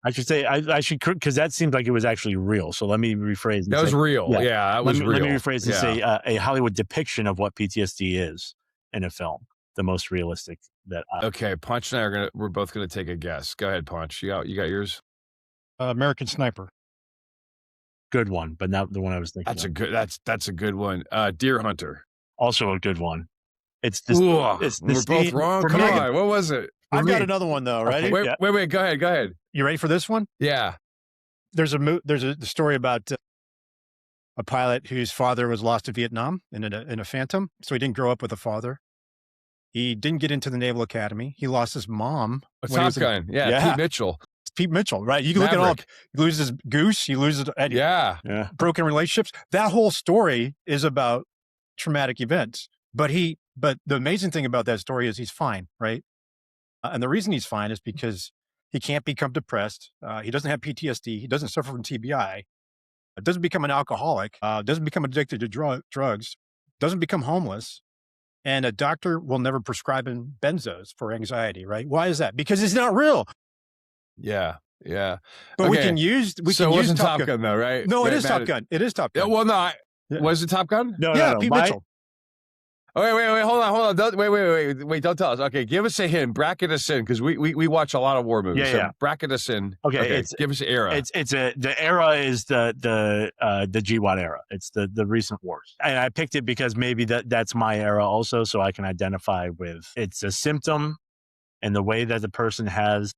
I should say I should, because that seems like it was actually real. So let me rephrase. That was real. Yeah, that was real. Let me rephrase and say a Hollywood depiction of what PTSD is in a film, the most realistic that. Okay, Ponch and I we're both gonna take a guess. Go ahead, Ponch. You got yours. American Sniper. Good one, but not the one I was thinking. That's a good one. Deer Hunter. Also a good one. It's this. We're both wrong. Come on, what was it? I've got another one though. Ready? Okay, wait. Go ahead. You ready for this one? Yeah. There's a story about a pilot whose father was lost to Vietnam in a Phantom, so he didn't grow up with a father. He didn't get into the Naval Academy. He lost his mom. Top Gun. Pete Mitchell. Pete Mitchell, right? You can look at all. He loses Goose. He loses broken relationships. That whole story is about traumatic events. But the amazing thing about that story is he's fine, right? And the reason he's fine is because he can't become depressed. He doesn't have PTSD. He doesn't suffer from TBI. doesn't become an alcoholic, doesn't become addicted to drugs, doesn't become homeless. And a doctor will never prescribe him benzos for anxiety, right? Why is that? Because it's not real. Yeah. Yeah. But we can use it wasn't Top Gun though, right? No, it Right, is Top Gun. It is Top Gun. Well, no, was it Top Gun? No. Pete Mitchell. Oh, wait, hold on. Wait, don't tell us. Okay, give us a hint. Bracket us in, because we watch a lot of war movies. Yeah. Bracket us in. Okay, give us an era. The era is the GWAT era. It's the recent wars, and I picked it because maybe that's my era also, so I can identify with. It's a symptom, and the way that the person has.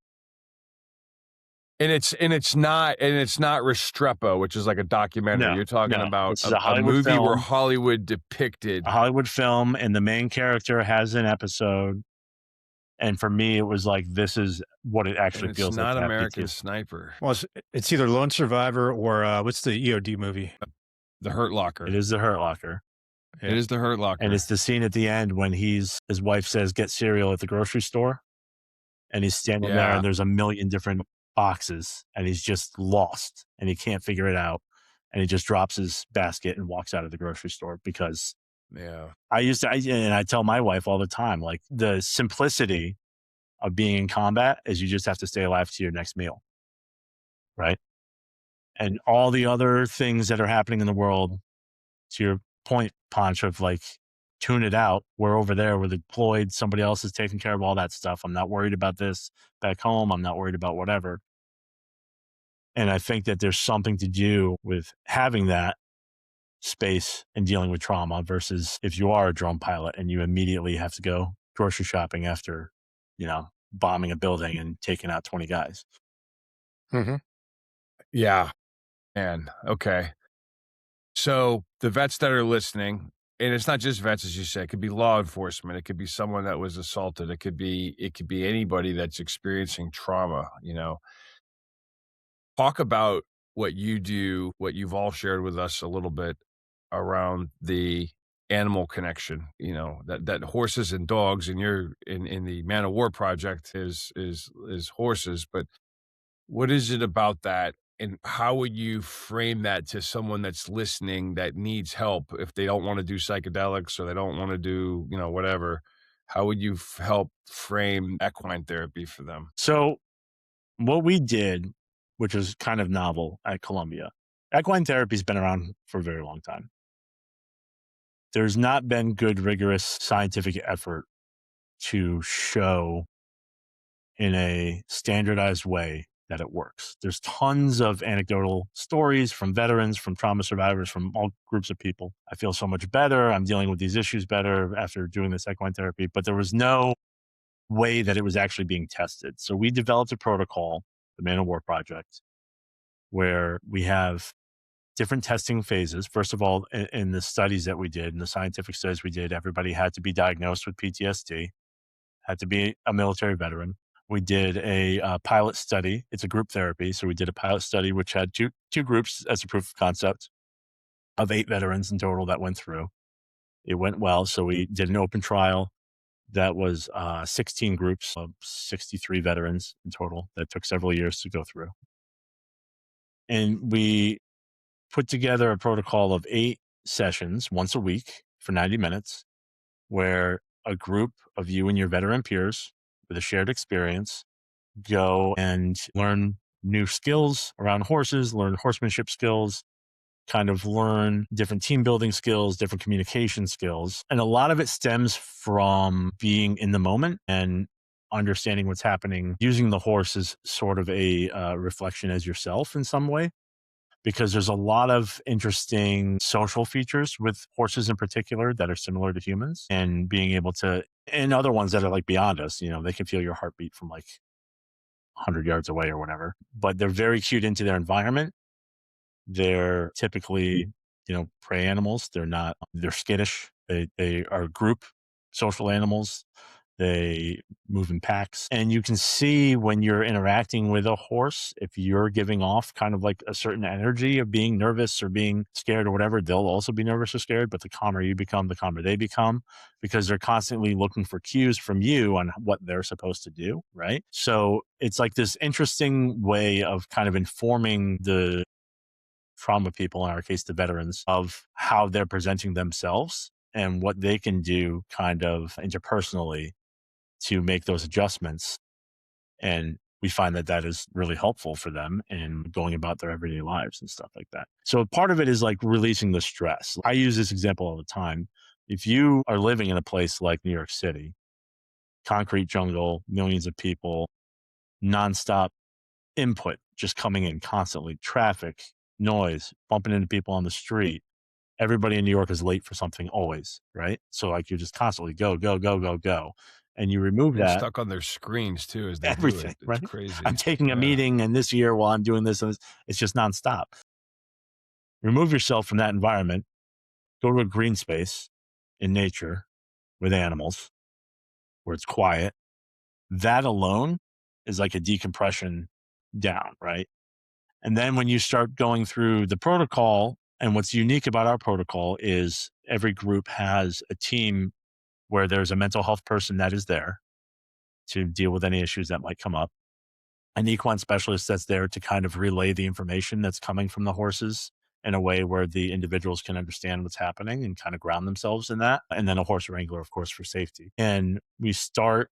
And it's not Restrepo, which is like a documentary. You're talking about a movie film, where Hollywood depicted a Hollywood film, and the main character has an episode. And for me, it was like, this is what it actually feels like. It's not American Sniper. Well, it's either Lone Survivor or what's the EOD movie? The Hurt Locker. It is The Hurt Locker. Yeah. It is The Hurt Locker. And it's the scene at the end when his wife says, "Get cereal at the grocery store," and he's standing there, and there's a million different boxes, and he's just lost, and he can't figure it out, and he just drops his basket and walks out of the grocery store. Because I tell my wife all the time, like, the simplicity of being in combat is you just have to stay alive to your next meal, right? And all the other things that are happening in the world, to your point, Ponch, of like, tune it out. We're over there, we're deployed, somebody else is taking care of all that stuff. I'm not worried about this back home. I'm not worried about whatever. And I think that there's something to do with having that space and dealing with trauma versus if you are a drone pilot and you immediately have to go grocery shopping after, bombing a building and taking out 20 guys. Mm-hmm. Yeah. Man. Okay. So the vets that are listening, and it's not just vets, as you say, it could be law enforcement. It could be someone that was assaulted. It could be anybody that's experiencing trauma, Talk about what you do, what you've all shared with us a little bit around the animal connection, that horses and dogs, and you're in the Man of War project is horses, but what is it about that? And how would you frame that to someone that's listening that needs help if they don't want to do psychedelics or they don't want to do, whatever? How would you help frame equine therapy for them? So what we did, which is kind of novel at Columbia, equine therapy has been around for a very long time. There's not been good, rigorous scientific effort to show in a standardized way that it works. There's tons of anecdotal stories from veterans, from trauma survivors, from all groups of people. I feel so much better. I'm dealing with these issues better after doing this equine therapy, but there was no way that it was actually being tested. So we developed a protocol, the Man of War Project, where we have different testing phases. First of all, in the studies that we did, in the scientific studies we did, everybody had to be diagnosed with PTSD, had to be a military veteran. We did a pilot study. It's a group therapy. So we did a pilot study, which had two groups as a proof of concept of 8 veterans in total that went through. It went well. So we did an open trial that was 16 groups of 63 veterans in total that took several years to go through. And we put together a protocol of 8 sessions once a week for 90 minutes, where a group of you and your veteran peers with a shared experience go and learn new skills around horses, learn horsemanship skills, kind of learn different team building skills, different communication skills. And a lot of it stems from being in the moment and understanding what's happening, using the horse as sort of a reflection as yourself in some way. Because there's a lot of interesting social features with horses in particular that are similar to humans, and being able to, and other ones that are like beyond us, they can feel your heartbeat from like 100 yards away or whatever, but they're very cued into their environment. They're typically, prey animals. They're skittish. They are group social animals. They move in packs. And you can see when you're interacting with a horse, if you're giving off kind of like a certain energy of being nervous or being scared or whatever, they'll also be nervous or scared. But the calmer you become, the calmer they become, because they're constantly looking for cues from you on what they're supposed to do, right? So it's like this interesting way of kind of informing the trauma people, in our case, the veterans, of how they're presenting themselves and what they can do kind of interpersonally to make those adjustments. And we find that that is really helpful for them in going about their everyday lives and stuff like that. So part of it is like releasing the stress. I use this example all the time. If you are living in a place like New York City, concrete jungle, millions of people, nonstop input just coming in constantly, traffic, noise, bumping into people on the street. Everybody in New York is late for something always, right? So like you're just constantly go, go, go, go, go. And you remove They're that. stuck on their screens too as they Everything, do it. It's right? crazy. I'm taking a meeting, and this year while I'm doing this, it's just nonstop. Remove yourself from that environment. Go to a green space in nature with animals where it's quiet. That alone is like a decompression down, right? And then when you start going through the protocol, and what's unique about our protocol is every group has a team where there's a mental health person that is there to deal with any issues that might come up, an equine specialist that's there to kind of relay the information that's coming from the horses in a way where the individuals can understand what's happening and kind of ground themselves in that. And then a horse wrangler, of course, for safety. And we start,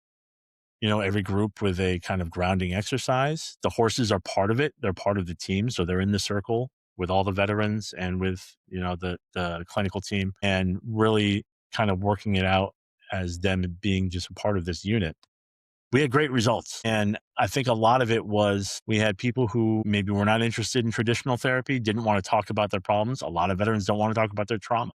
every group with a kind of grounding exercise. The horses are part of it. They're part of the team. So they're in the circle with all the veterans and with, the clinical team, and really kind of working it out as them being just a part of this unit. We had great results. And I think a lot of it was we had people who maybe were not interested in traditional therapy, didn't want to talk about their problems. A lot of veterans don't want to talk about their trauma.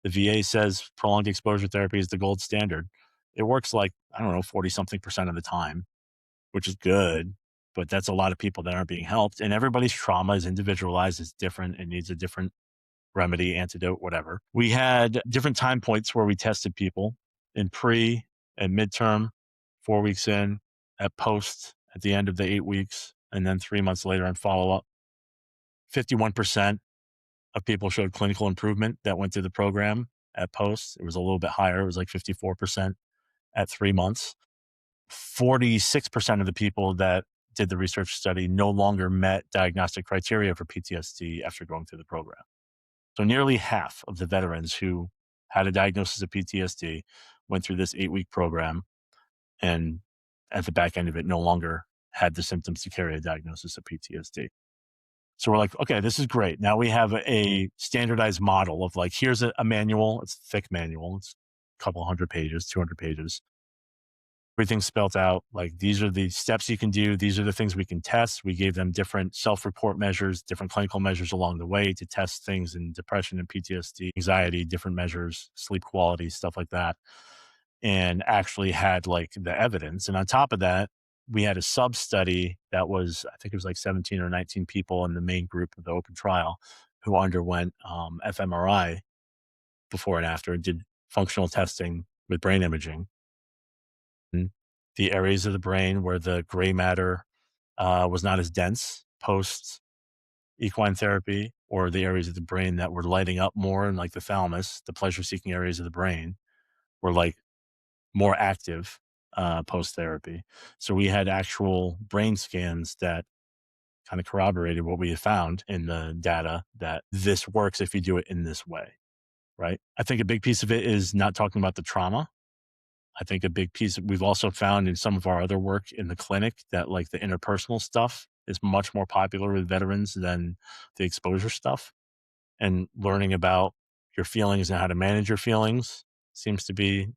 The VA says prolonged exposure therapy is the gold standard. It works like, 40-something% of the time, which is good, but that's a lot of people that aren't being helped. And everybody's trauma is individualized, it's different, it needs a different remedy, antidote, whatever. We had different time points where we tested people in pre and midterm, 4 weeks in, at post, at the end of the 8 weeks, and then 3 months later in follow-up. 51% of people showed clinical improvement that went through the program at post. It was a little bit higher. It was like 54% at 3 months. 46% of the people that did the research study no longer met diagnostic criteria for PTSD after going through the program. So nearly half of the veterans who had a diagnosis of PTSD went through this 8-week program, and at the back end of it no longer had the symptoms to carry a diagnosis of PTSD. So we're like, okay, this is great. Now we have a standardized model of like, here's a manual. It's a thick manual. It's a couple 100 pages, 200 pages. Everything's spelled out. Like, these are the steps you can do. These are the things we can test. We gave them different self-report measures, different clinical measures along the way to test things in depression and PTSD, anxiety, different measures, sleep quality, stuff like that. And actually had like the evidence. And on top of that, we had a sub-study that was, I think it was like 17 or 19 people in the main group of the open trial who underwent fMRI before and after, and did functional testing with brain imaging. And the areas of the brain where the gray matter was not as dense post equine therapy, or the areas of the brain that were lighting up more, and like the thalamus, the pleasure-seeking areas of the brain, were like more active post-therapy. So we had actual brain scans that kind of corroborated what we had found in the data, that this works if you do it in this way, right? I think a big piece of it is not talking about the trauma. I think a big piece we've also found in some of our other work in the clinic that like the interpersonal stuff is much more popular with veterans than the exposure stuff. And learning about your feelings and how to manage your feelings seems to be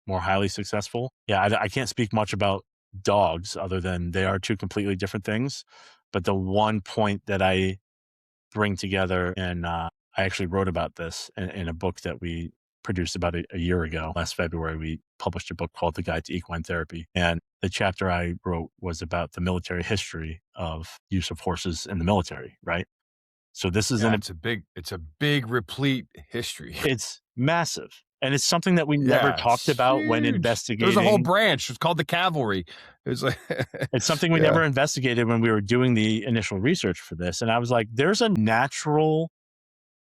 more highly successful. Yeah, I can't speak much about dogs other than they are two completely different things. But the one point that I bring together, and I actually wrote about this in a book that we produced about a year ago. Last February, we published a book called The Guide to Equine Therapy. And the chapter I wrote was about the military history of use of horses in the military, right? So this is it's a big replete history. It's massive. And it's something that we never talked about huge. When investigating. There's a whole branch. It's called the cavalry. It's like it's something we never investigated when we were doing the initial research for this. And I was like, there's a natural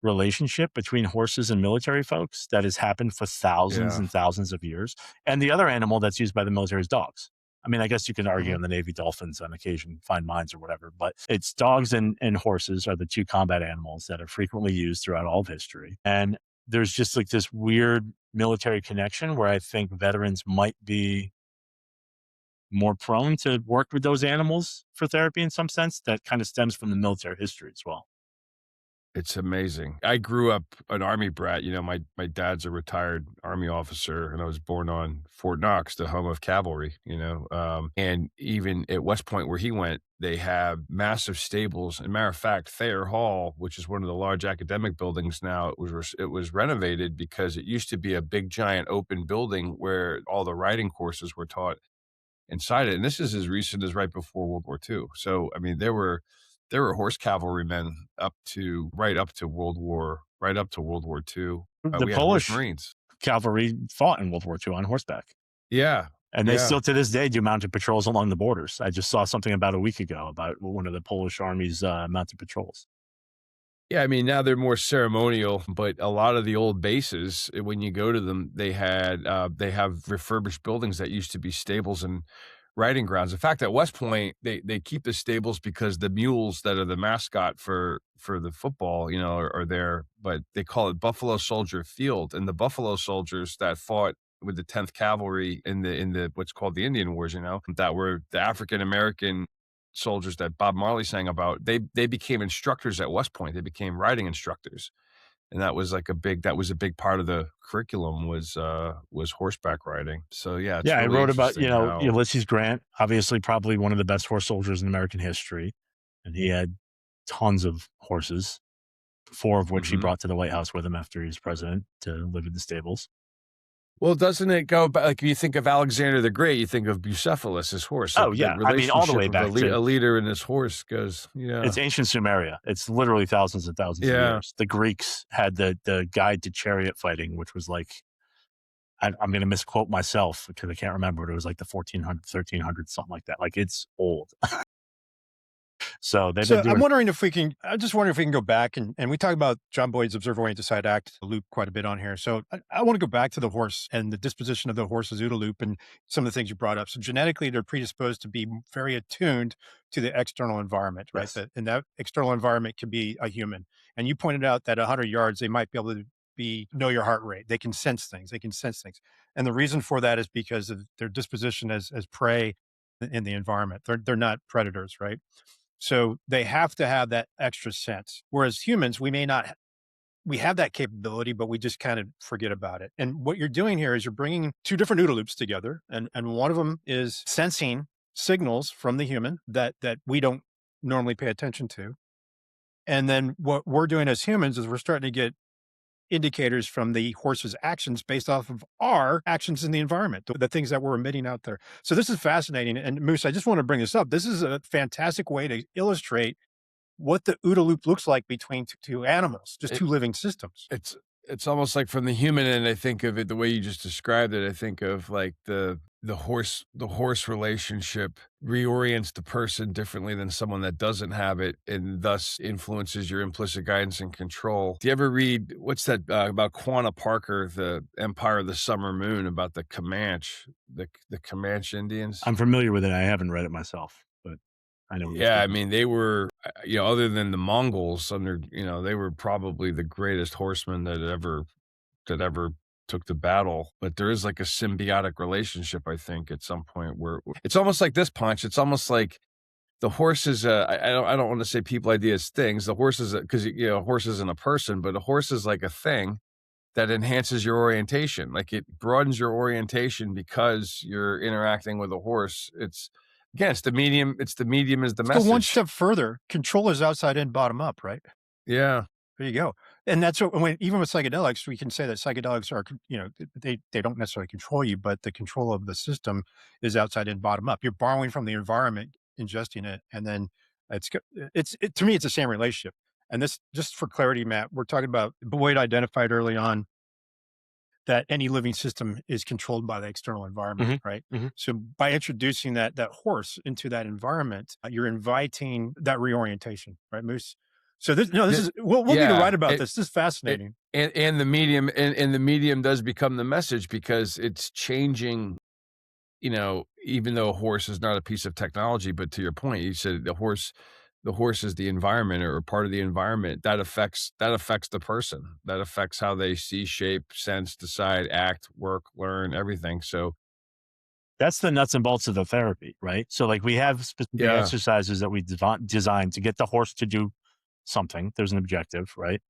relationship between horses and military folks that has happened for thousands and thousands of years. And the other animal that's used by the military is dogs. I mean, I guess you can argue on the Navy Dolphins on occasion find mines or whatever, but it's dogs and horses are the two combat animals that are frequently used throughout all of history. And there's just like this weird military connection where I think veterans might be more prone to work with those animals for therapy in some sense. That kind of stems from the military history as well. It's amazing. I grew up an Army brat. You know, my dad's a retired Army officer, and I was born on Fort Knox, the home of cavalry, you know. And even at West Point, where he went, they have massive stables. As a matter of fact, Thayer Hall, which is one of the large academic buildings now, it was renovated because it used to be a big, giant open building where all the riding courses were taught inside it. And this is as recent as right before World War II. So, I mean, there were horse cavalrymen right up to World War II. The We had Polish horse Marines. cavalry fought in World War II on horseback. Yeah. And they still to this day do mounted patrols along the borders. I just saw something about a week ago about one of the Polish army's mounted patrols. Yeah, I mean, now they're more ceremonial, but a lot of the old bases, when you go to them, they have refurbished buildings that used to be stables and riding grounds. In fact, at West Point, they keep the stables because the mules that are the mascot for the football, you know, are there, but they call it Buffalo Soldier Field. And the Buffalo Soldiers that fought with the 10th Cavalry in the what's called the Indian Wars, you know, that were the African American soldiers that Bob Marley sang about, they became instructors at West Point. They became riding instructors. And that was a big part of the curriculum was horseback riding. So yeah. I wrote about, Ulysses Grant, obviously probably one of the best horse soldiers in American history. And he had tons of horses, 4 of which he brought to the White House with him after he was president to live in the stables. Well, doesn't it go back? Like, if you think of Alexander the Great, you think of Bucephalus, his horse. Oh, yeah. I mean, all the way back. A leader and his horse goes, yeah. It's ancient Sumeria. It's literally thousands and thousands of years. The Greeks had the guide to chariot fighting, which was like, I'm going to misquote myself because I can't remember, but it was like the 1400, 1300, something like that. Like, it's old. So I'm wondering if we can go back and we talk about John Boyd's observer-oriented side act loop quite a bit on here. So I want to go back to the horse and the disposition of the horse's OODA loop and some of the things you brought up. So genetically, they're predisposed to be very attuned to the external environment, right? Yes. And that external environment can be a human. And you pointed out that 100 yards, they might be able to know your heart rate. They can sense things. And the reason for that is because of their disposition as prey in the environment. They're not predators, right? So they have to have that extra sense. Whereas humans, we have that capability, but we just kind of forget about it. And what you're doing here is you're bringing 2 different OODA loops together. And one of them is sensing signals from the human that we don't normally pay attention to. And then what we're doing as humans is we're starting to get indicators from the horse's actions based off of our actions in the environment, the things that we're emitting out there. So this is fascinating. And Moose, I just want to bring this up. This is a fantastic way to illustrate what the OODA loop looks like between two animals, just 2 living systems. It's almost like from the human end, I think of it the way you just described it. I think of like the horse relationship reorients the person differently than someone that doesn't have it, and thus influences your implicit guidance and control. Do you ever read what's that about Quanah Parker, the Empire of the Summer Moon, about the Comanche, the Comanche Indians? I'm familiar with it. I haven't read it myself, but I know. Yeah, I mean, they were, other than the Mongols, they were probably the greatest horsemen that ever took the battle. But there is like a symbiotic relationship, I think, at some point where it's almost like this, Ponch. It's almost like the horse is I don't want to say people, ideas, things. The horse is because a horse isn't a person, but a horse is like a thing that enhances your orientation. Like, it broadens your orientation because you're interacting with a horse. It's the medium. It's the medium is the message. So one step further, control is outside in, bottom up, right? Yeah. There you go. And that's what, even with psychedelics, we can say that psychedelics are, they don't necessarily control you, but the control of the system is outside in, bottom up. You're borrowing from the environment, ingesting it. And then to me, it's the same relationship. And this, just for clarity, Matt, we're talking about Boyd identified early on that any living system is controlled by the external environment, right? So by introducing that horse into that environment, you're inviting that reorientation, right, Moose? So we'll need to write about this. This is fascinating. And the medium does become the message because it's changing even though a horse is not a piece of technology, but to your point, you said the horse is the environment or part of the environment that affects the person, that affects how they see, shape, sense, decide, act, work, learn, everything. So that's the nuts and bolts of the therapy, right? So like we have specific exercises that we designed to get the horse to do something. There's an objective, right?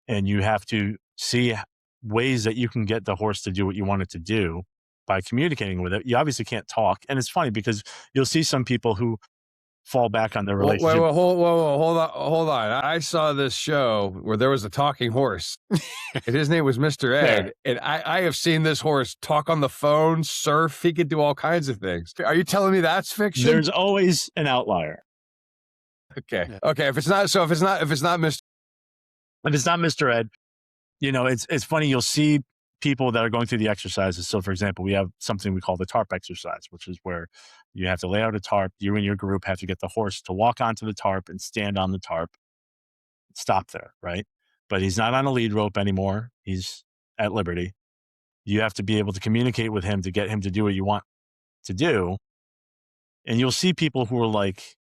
And you have to see ways that you can get the horse to do what you want it to do by communicating with it. You obviously can't talk. And it's funny because you'll see some people who fall back on their relationship. Hold on. I saw this show where there was a talking horse and his name was Mr. Ed. And I have seen this horse talk on the phone, surf. He could do all kinds of things. Are you telling me that's fiction? There's always an outlier. Okay. Yeah. Okay. If it's not Mr. Ed, it's funny. You'll see people that are going through the exercises. So for example, we have something we call the tarp exercise, which is where you have to lay out a tarp. You and your group have to get the horse to walk onto the tarp and stand on the tarp, stop there, right? But he's not on a lead rope anymore. He's at liberty. You have to be able to communicate with him to get him to do what you want to do. And you'll see people who are like,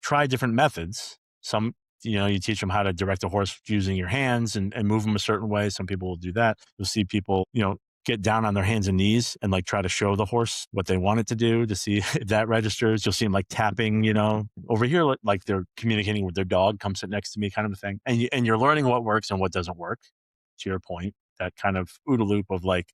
try different methods. Some, you teach them how to direct a horse using your hands and move them a certain way. Some people will do that. You'll see people, get down on their hands and knees and like try to show the horse what they want it to do to see if that registers. You'll see them like tapping, over here, like they're communicating with their dog, come sit next to me kind of a thing. And you're learning what works and what doesn't work, to your point, that kind of OODA loop of like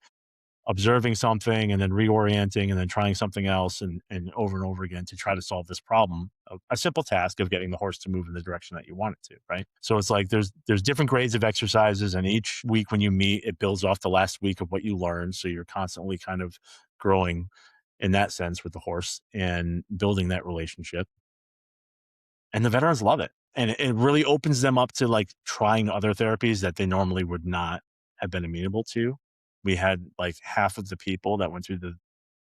observing something and then reorienting and then trying something else and over again to try to solve this problem, a simple task of getting the horse to move in the direction that you want it to, right? So it's like there's different grades of exercises, and each week when you meet, it builds off the last week of what you learned. So you're constantly kind of growing in that sense with the horse and building that relationship. And the veterans love it. And it really opens them up to like trying other therapies that they normally would not have been amenable to. We had like half of the people that went through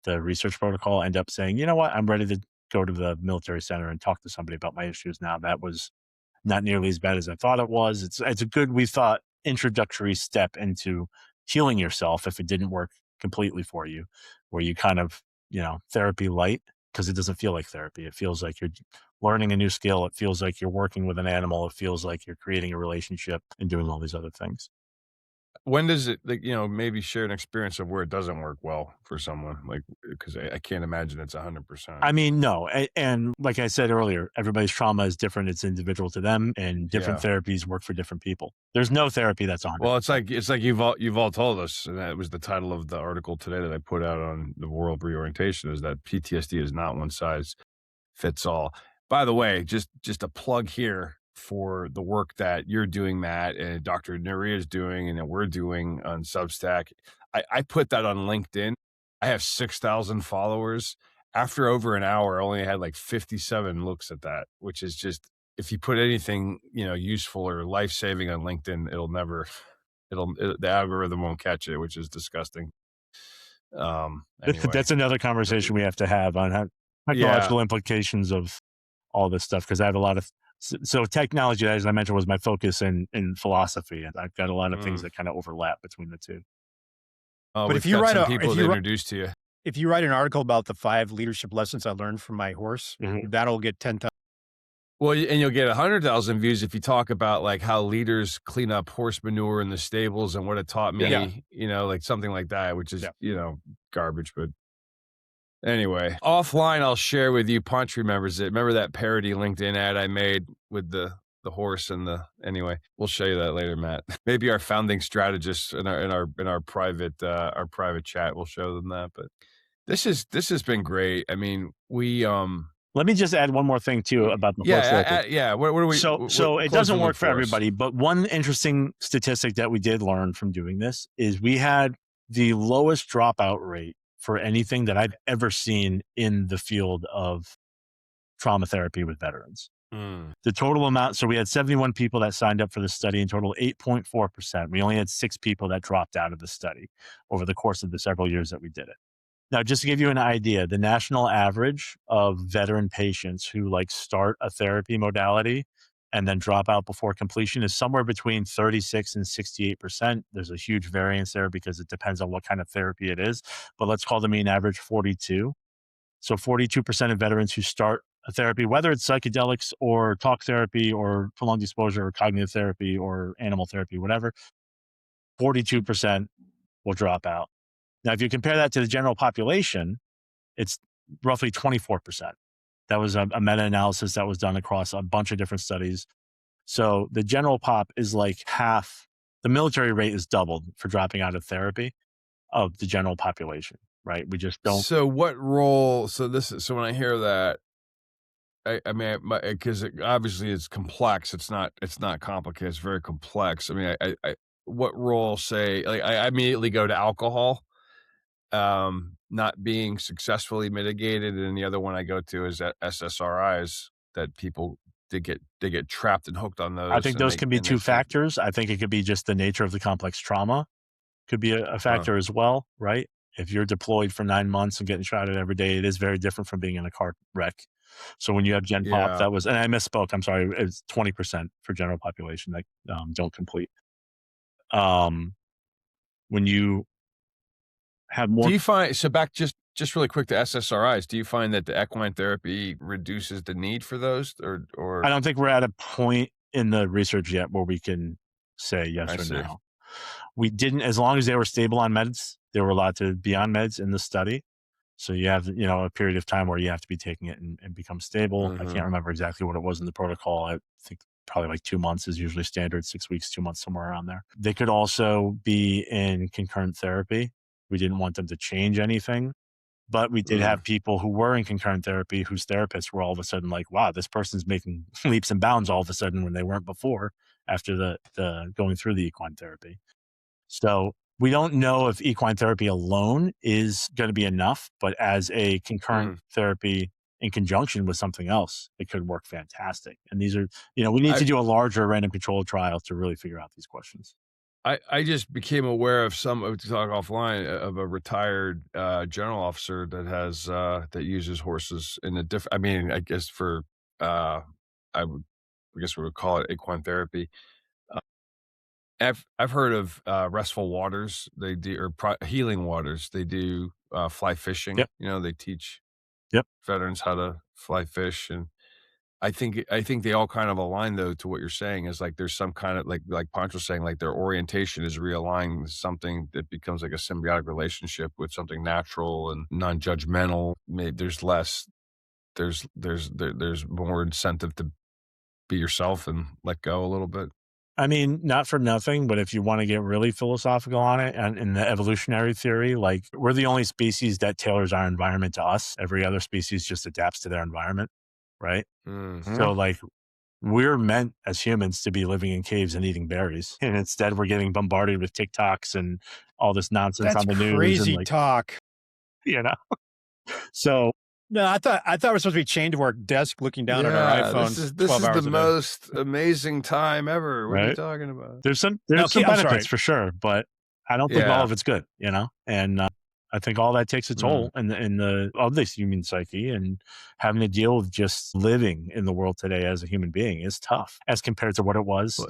the research protocol end up saying, you know what, I'm ready to go to the military center and talk to somebody about my issues now. That was not nearly as bad as I thought it was. It's a good, we thought, introductory step into healing yourself if it didn't work completely for you, where you kind of, therapy light, because it doesn't feel like therapy. It feels like you're learning a new skill. It feels like you're working with an animal. It feels like you're creating a relationship and doing all these other things. When does it, maybe share an experience of where it doesn't work well for someone? Like, because I can't imagine it's 100%. I mean, no. And like I said earlier, everybody's trauma is different. It's individual to them, and different therapies work for different people. There's no therapy that's 100%. Well, it's like you've all told us, and that was the title of the article today that I put out on the World Reorientation, is that PTSD is not one size fits all. By the way, just a plug here for the work that you're doing, Matt, and Dr. Nuri is doing, and that we're doing on Substack. I put that on LinkedIn. I have 6,000 followers. After over an hour, I only had like 57 looks at that, which is just, if you put anything, useful or life-saving on LinkedIn, the algorithm won't catch it, which is disgusting. Anyway. That's another conversation we have to have on technological implications of all this stuff, because I have a lot of, so technology, as I mentioned, was my focus in philosophy, and I've got a lot of things that kind of overlap between the two. But if you write introduced to you, if you write an article about the 5 leadership lessons I learned from my horse, that'll get 10,000. Well, and you'll get 100,000 views if you talk about like how leaders clean up horse manure in the stables and what it taught me, like something like that, which is, garbage. But anyway, offline, I'll share with you. Ponch remembers it. Remember that parody LinkedIn ad I made with the horse and anyway, we'll show you that later, Matt. Maybe our founding strategists in our private chat, we'll show them that. But this has been great. I mean, we let me just add one more thing too about the horse. What are we? So it doesn't work for everybody, but one interesting statistic that we did learn from doing this is we had the lowest dropout rate for anything that I've ever seen in the field of trauma therapy with veterans. The total amount, so we had 71 people that signed up for the study, in total 8.4%. We only had 6 people that dropped out of the study over the course of the several years that we did it. Now, just to give you an idea, the national average of veteran patients who like start a therapy modality and then dropout before completion is somewhere between 36 and 68%. There's a huge variance there because it depends on what kind of therapy it is, but let's call the mean average 42. So 42% of veterans who start a therapy, whether it's psychedelics or talk therapy or prolonged exposure or cognitive therapy or animal therapy, whatever, 42% will drop out. Now, if you compare that to the general population, it's roughly 24%. That was a meta-analysis that was done across a bunch of different studies. So the general pop is like half. The military rate is doubled for dropping out of therapy of the general population, right? We just don't. So what role? So when I hear that, I mean, because obviously it's complex. It's not complicated. It's very complex. I mean, what role? Say, like, I immediately go to alcohol, not being successfully mitigated, and the other one I go to is SSRIs that people they get trapped and hooked on those. I think those can be two factors. I think it could be just the nature of the complex trauma could be a factor as well, right? If you're deployed for 9 months and getting shot at every day, it is very different from being in a car wreck. So when you have Gen Pop, that was, and I misspoke, I'm sorry, it's 20% for general population that don't complete. When you have more. Do you find, so back just really quick to SSRIs, do you find that the equine therapy reduces the need for those or? I don't think we're at a point in the research yet where we can say yes or no. We didn't, as long as they were stable on meds, they were allowed to be on meds in the study. So you have, a period of time where you have to be taking it and become stable. I can't remember exactly what it was in the protocol. I think probably like 2 months is usually standard, 6 weeks, 2 months, somewhere around there. They could also be in concurrent therapy. We didn't want them to change anything, but we did have people who were in concurrent therapy whose therapists were all of a sudden like, wow, this person's making leaps and bounds all of a sudden when they weren't before after the going through the equine therapy. So we don't know if equine therapy alone is going to be enough, but as a concurrent therapy in conjunction with something else, it could work fantastic. And these are, we need to do a larger random control trial to really figure out these questions. I just became aware of to talk offline, of a retired general officer that has that uses horses in a different. I mean, I guess for I guess we would call it equine therapy. I've heard of restful waters. They do, or healing waters. They do fly fishing. Yep. They teach Yep. veterans how to fly fish, and I think they all kind of align though to what you're saying. Is like there's some kind of like Ponch was saying, like their orientation is realigning something that becomes like a symbiotic relationship with something natural and non-judgmental. Maybe there's less. There's more incentive to be yourself and let go a little bit. I mean, not for nothing, but if you want to get really philosophical on it, and in the evolutionary theory, like we're the only species that tailors our environment to us. Every other species just adapts to their environment, right? So like we're meant as humans to be living in caves and eating berries. And instead we're getting bombarded with TikToks and all this nonsense on the news. Crazy and talk. So no, I thought we were supposed to be chained to our desk looking down at our iPhones. This is the most amazing time ever. What are you talking about? There's some benefits for sure, but I don't think all of it's good, and I think all that takes a toll in the of this human psyche, and having to deal with just living in the world today as a human being is tough as compared to what it was,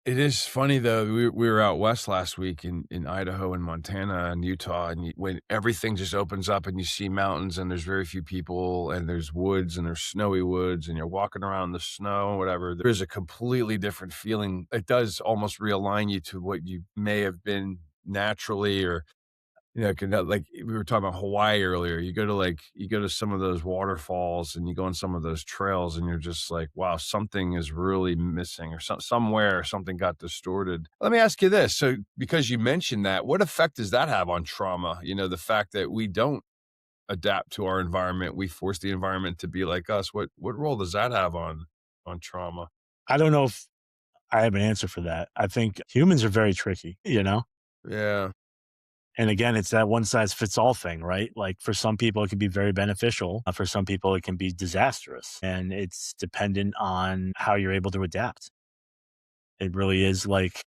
It is funny though. We were out west last week in Idaho and Montana and Utah, and when everything just opens up and you see mountains and there's very few people and there's woods and there's snowy woods and you're walking around in the snow or whatever, there's a completely different feeling. It does almost realign you to what you may have been naturally, or like we were talking about Hawaii earlier. You go to some of those waterfalls and you go on some of those trails and you're just like, wow, something is really missing, or somewhere something got distorted. Let me ask you this. So because you mentioned that, what effect does that have on trauma? The fact that we don't adapt to our environment, we force the environment to be like us. What role does that have on trauma? I don't know if I have an answer for that. I think humans are very tricky, Yeah. And again, it's that one size fits all thing, right? Like for some people, it can be very beneficial. For some people, it can be disastrous. And it's dependent on how you're able to adapt. It really is like.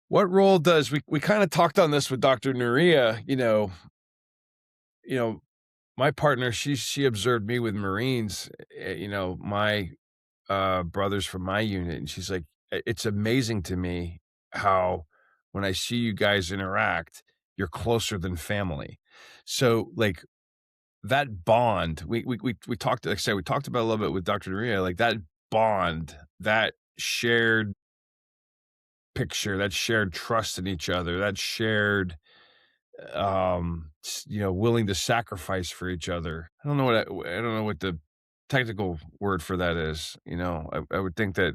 What role does, we kind of talked on this with Dr. Nuria, my partner, she observed me with Marines, my brothers from my unit, and she's like, It's amazing to me how when I see you guys interact, you're closer than family." So, like, that bond, we talked, like I said, we talked about a little bit with Dr. Maria, like, that bond, that shared picture, that shared trust in each other, that shared, willing to sacrifice for each other. I don't know what the technical word for that is. I would think that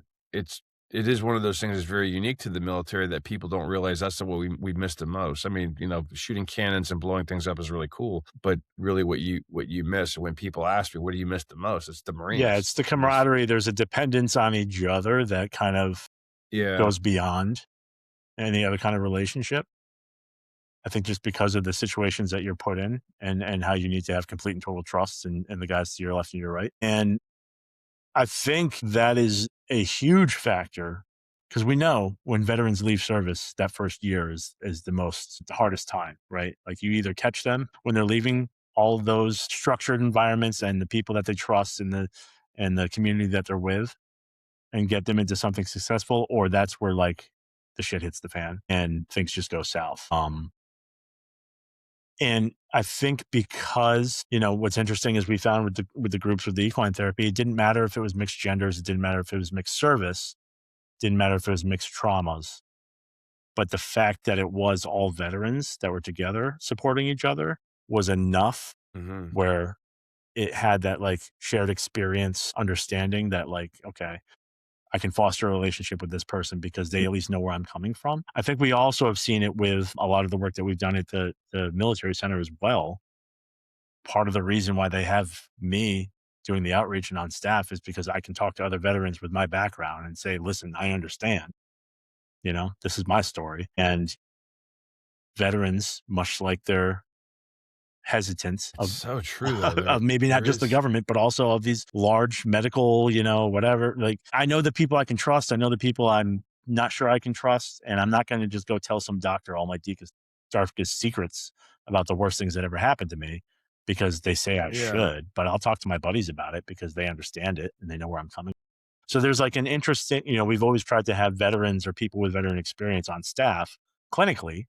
it is one of those things that's very unique to the military that people don't realize that's what we miss the most. I mean, shooting cannons and blowing things up is really cool, but really what you miss when people ask me, what do you miss the most? It's the Yeah, Marines. it's the camaraderie. There's a dependence on each other that kind of Yeah. goes beyond any other kind of relationship. I think just because of the situations that you're put in and how you need to have complete and total trust in the guys to your left and your right. And I think that is a huge factor because we know when veterans leave service, that first year is the hardest time, right? Like you either catch them when they're leaving all of those structured environments and the people that they trust and the community that they're with and get them into something successful, or that's where like the shit hits the fan and things just go south. And I think because, what's interesting is we found with the groups with the equine therapy, it didn't matter if it was mixed genders, it didn't matter if it was mixed service, didn't matter if it was mixed traumas. But the fact that it was all veterans that were together supporting each other was enough Mhm. where it had that like shared experience, understanding that like, okay, I can foster a relationship with this person because they at least know where I'm coming from. I think we also have seen it with a lot of the work that we've done at the military center as well. Part of the reason why they have me doing the outreach and on staff is because I can talk to other veterans with my background and say, listen, I understand, this is my story. And veterans, much like their hesitant It's so true though. of maybe not just the government, but also of these large medical, whatever. Like I know the people I can trust. I know the people I'm not sure I can trust. And I'm not going to just go tell some doctor all my deepest, darkest secrets about the worst things that ever happened to me because they say I Yeah. should, but I'll talk to my buddies about it because they understand it and they know where I'm coming. So there's like an interesting, we've always tried to have veterans or people with veteran experience on staff clinically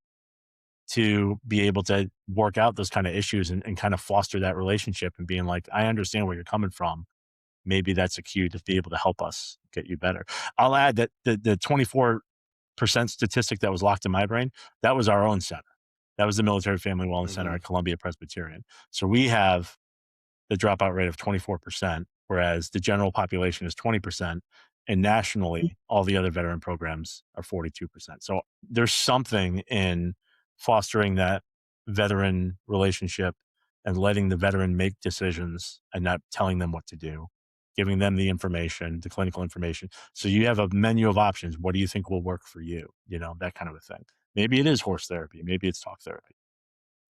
to be able to work out those kind of issues and kind of foster that relationship and being like, I understand where you're coming from. Maybe that's a cue to be able to help us get you better. I'll add that the 24% statistic that was locked in my brain, that was our own center. That was the Military Family Wellness Center at Columbia Presbyterian. So we have the dropout rate of 24%, whereas the general population is 20%. And nationally, all the other veteran programs are 42%. So there's something in fostering that veteran relationship and letting the veteran make decisions and not telling them what to do, giving them the information, the clinical information. So you have a menu of options. What do you think will work for you? That kind of a thing. Maybe it is horse therapy. Maybe it's talk therapy.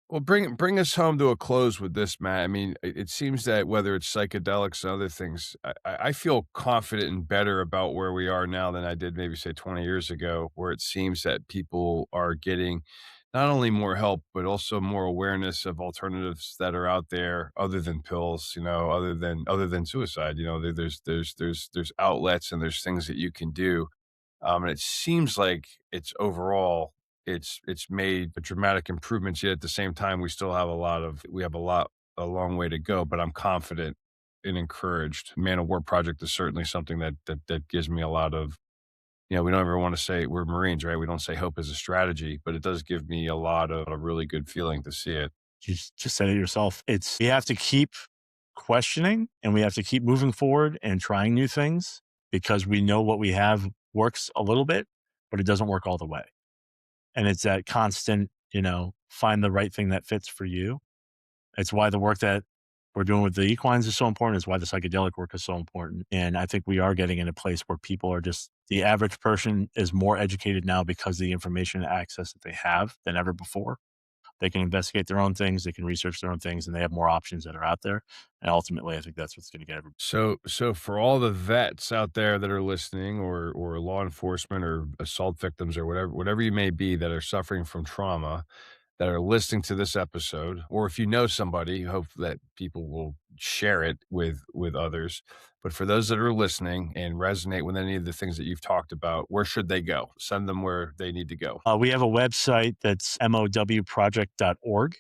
Well, bring us home to a close with this, Matt. I mean, it seems that whether it's psychedelics and other things, I feel confident and better about where we are now than I did maybe say 20 years ago, where it seems that people are getting not only more help, but also more awareness of alternatives that are out there other than pills, other than suicide. There's outlets and there's things that you can do. And it seems like it's made dramatic improvements, yet at the same time, we have a long way to go, but I'm confident and encouraged. Man of War Project is certainly something that gives me a lot of, we don't ever want to say we're Marines, right? We don't say hope is a strategy, but it does give me a lot of a really good feeling to see it. You just said it yourself. We have to keep questioning and we have to keep moving forward and trying new things because we know what we have works a little bit, but it doesn't work all the way. And it's that constant, find the right thing that fits for you. It's why the work that we're doing with the equines is so important. It's why the psychedelic work is so important. And I think we are getting in a place where people are the average person is more educated now because of the information and access that they have than ever before. They can investigate their own things, they can research their own things, and they have more options that are out there. And ultimately, I think that's what's going to get everybody. So for all the vets out there that are listening, or law enforcement, or assault victims, or whatever you may be that are suffering from trauma, that are listening to this episode, or if you know somebody, hope that people will share it with others. But for those that are listening and resonate with any of the things that you've talked about, where should they go? Send them where they need to go. We have a website that's mowproject.org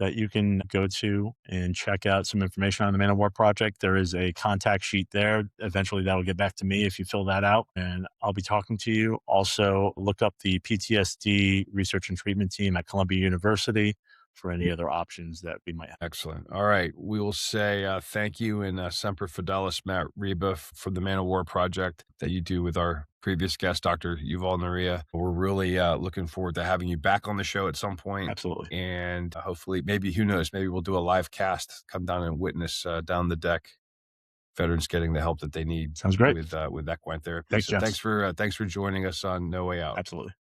that you can go to and check out some information on the Man of War Project. There is a contact sheet there. Eventually that will get back to me if you fill that out, and I'll be talking to you. Also, look up the PTSD research and treatment team at Columbia University for any other options that we might have. Excellent. All right. We will say thank you and Semper Fidelis, Matt Ryba, for the Man of War Project that you do with our previous guest, Dr. Yuval Naria. We're really looking forward to having you back on the show at some point. Absolutely. And hopefully, maybe, who knows, maybe we'll do a live cast, come down and witness down the deck, veterans getting the help that they need. Sounds great. With equine therapy. Thanks, so Jess. thanks for joining us on No Way Out. Absolutely.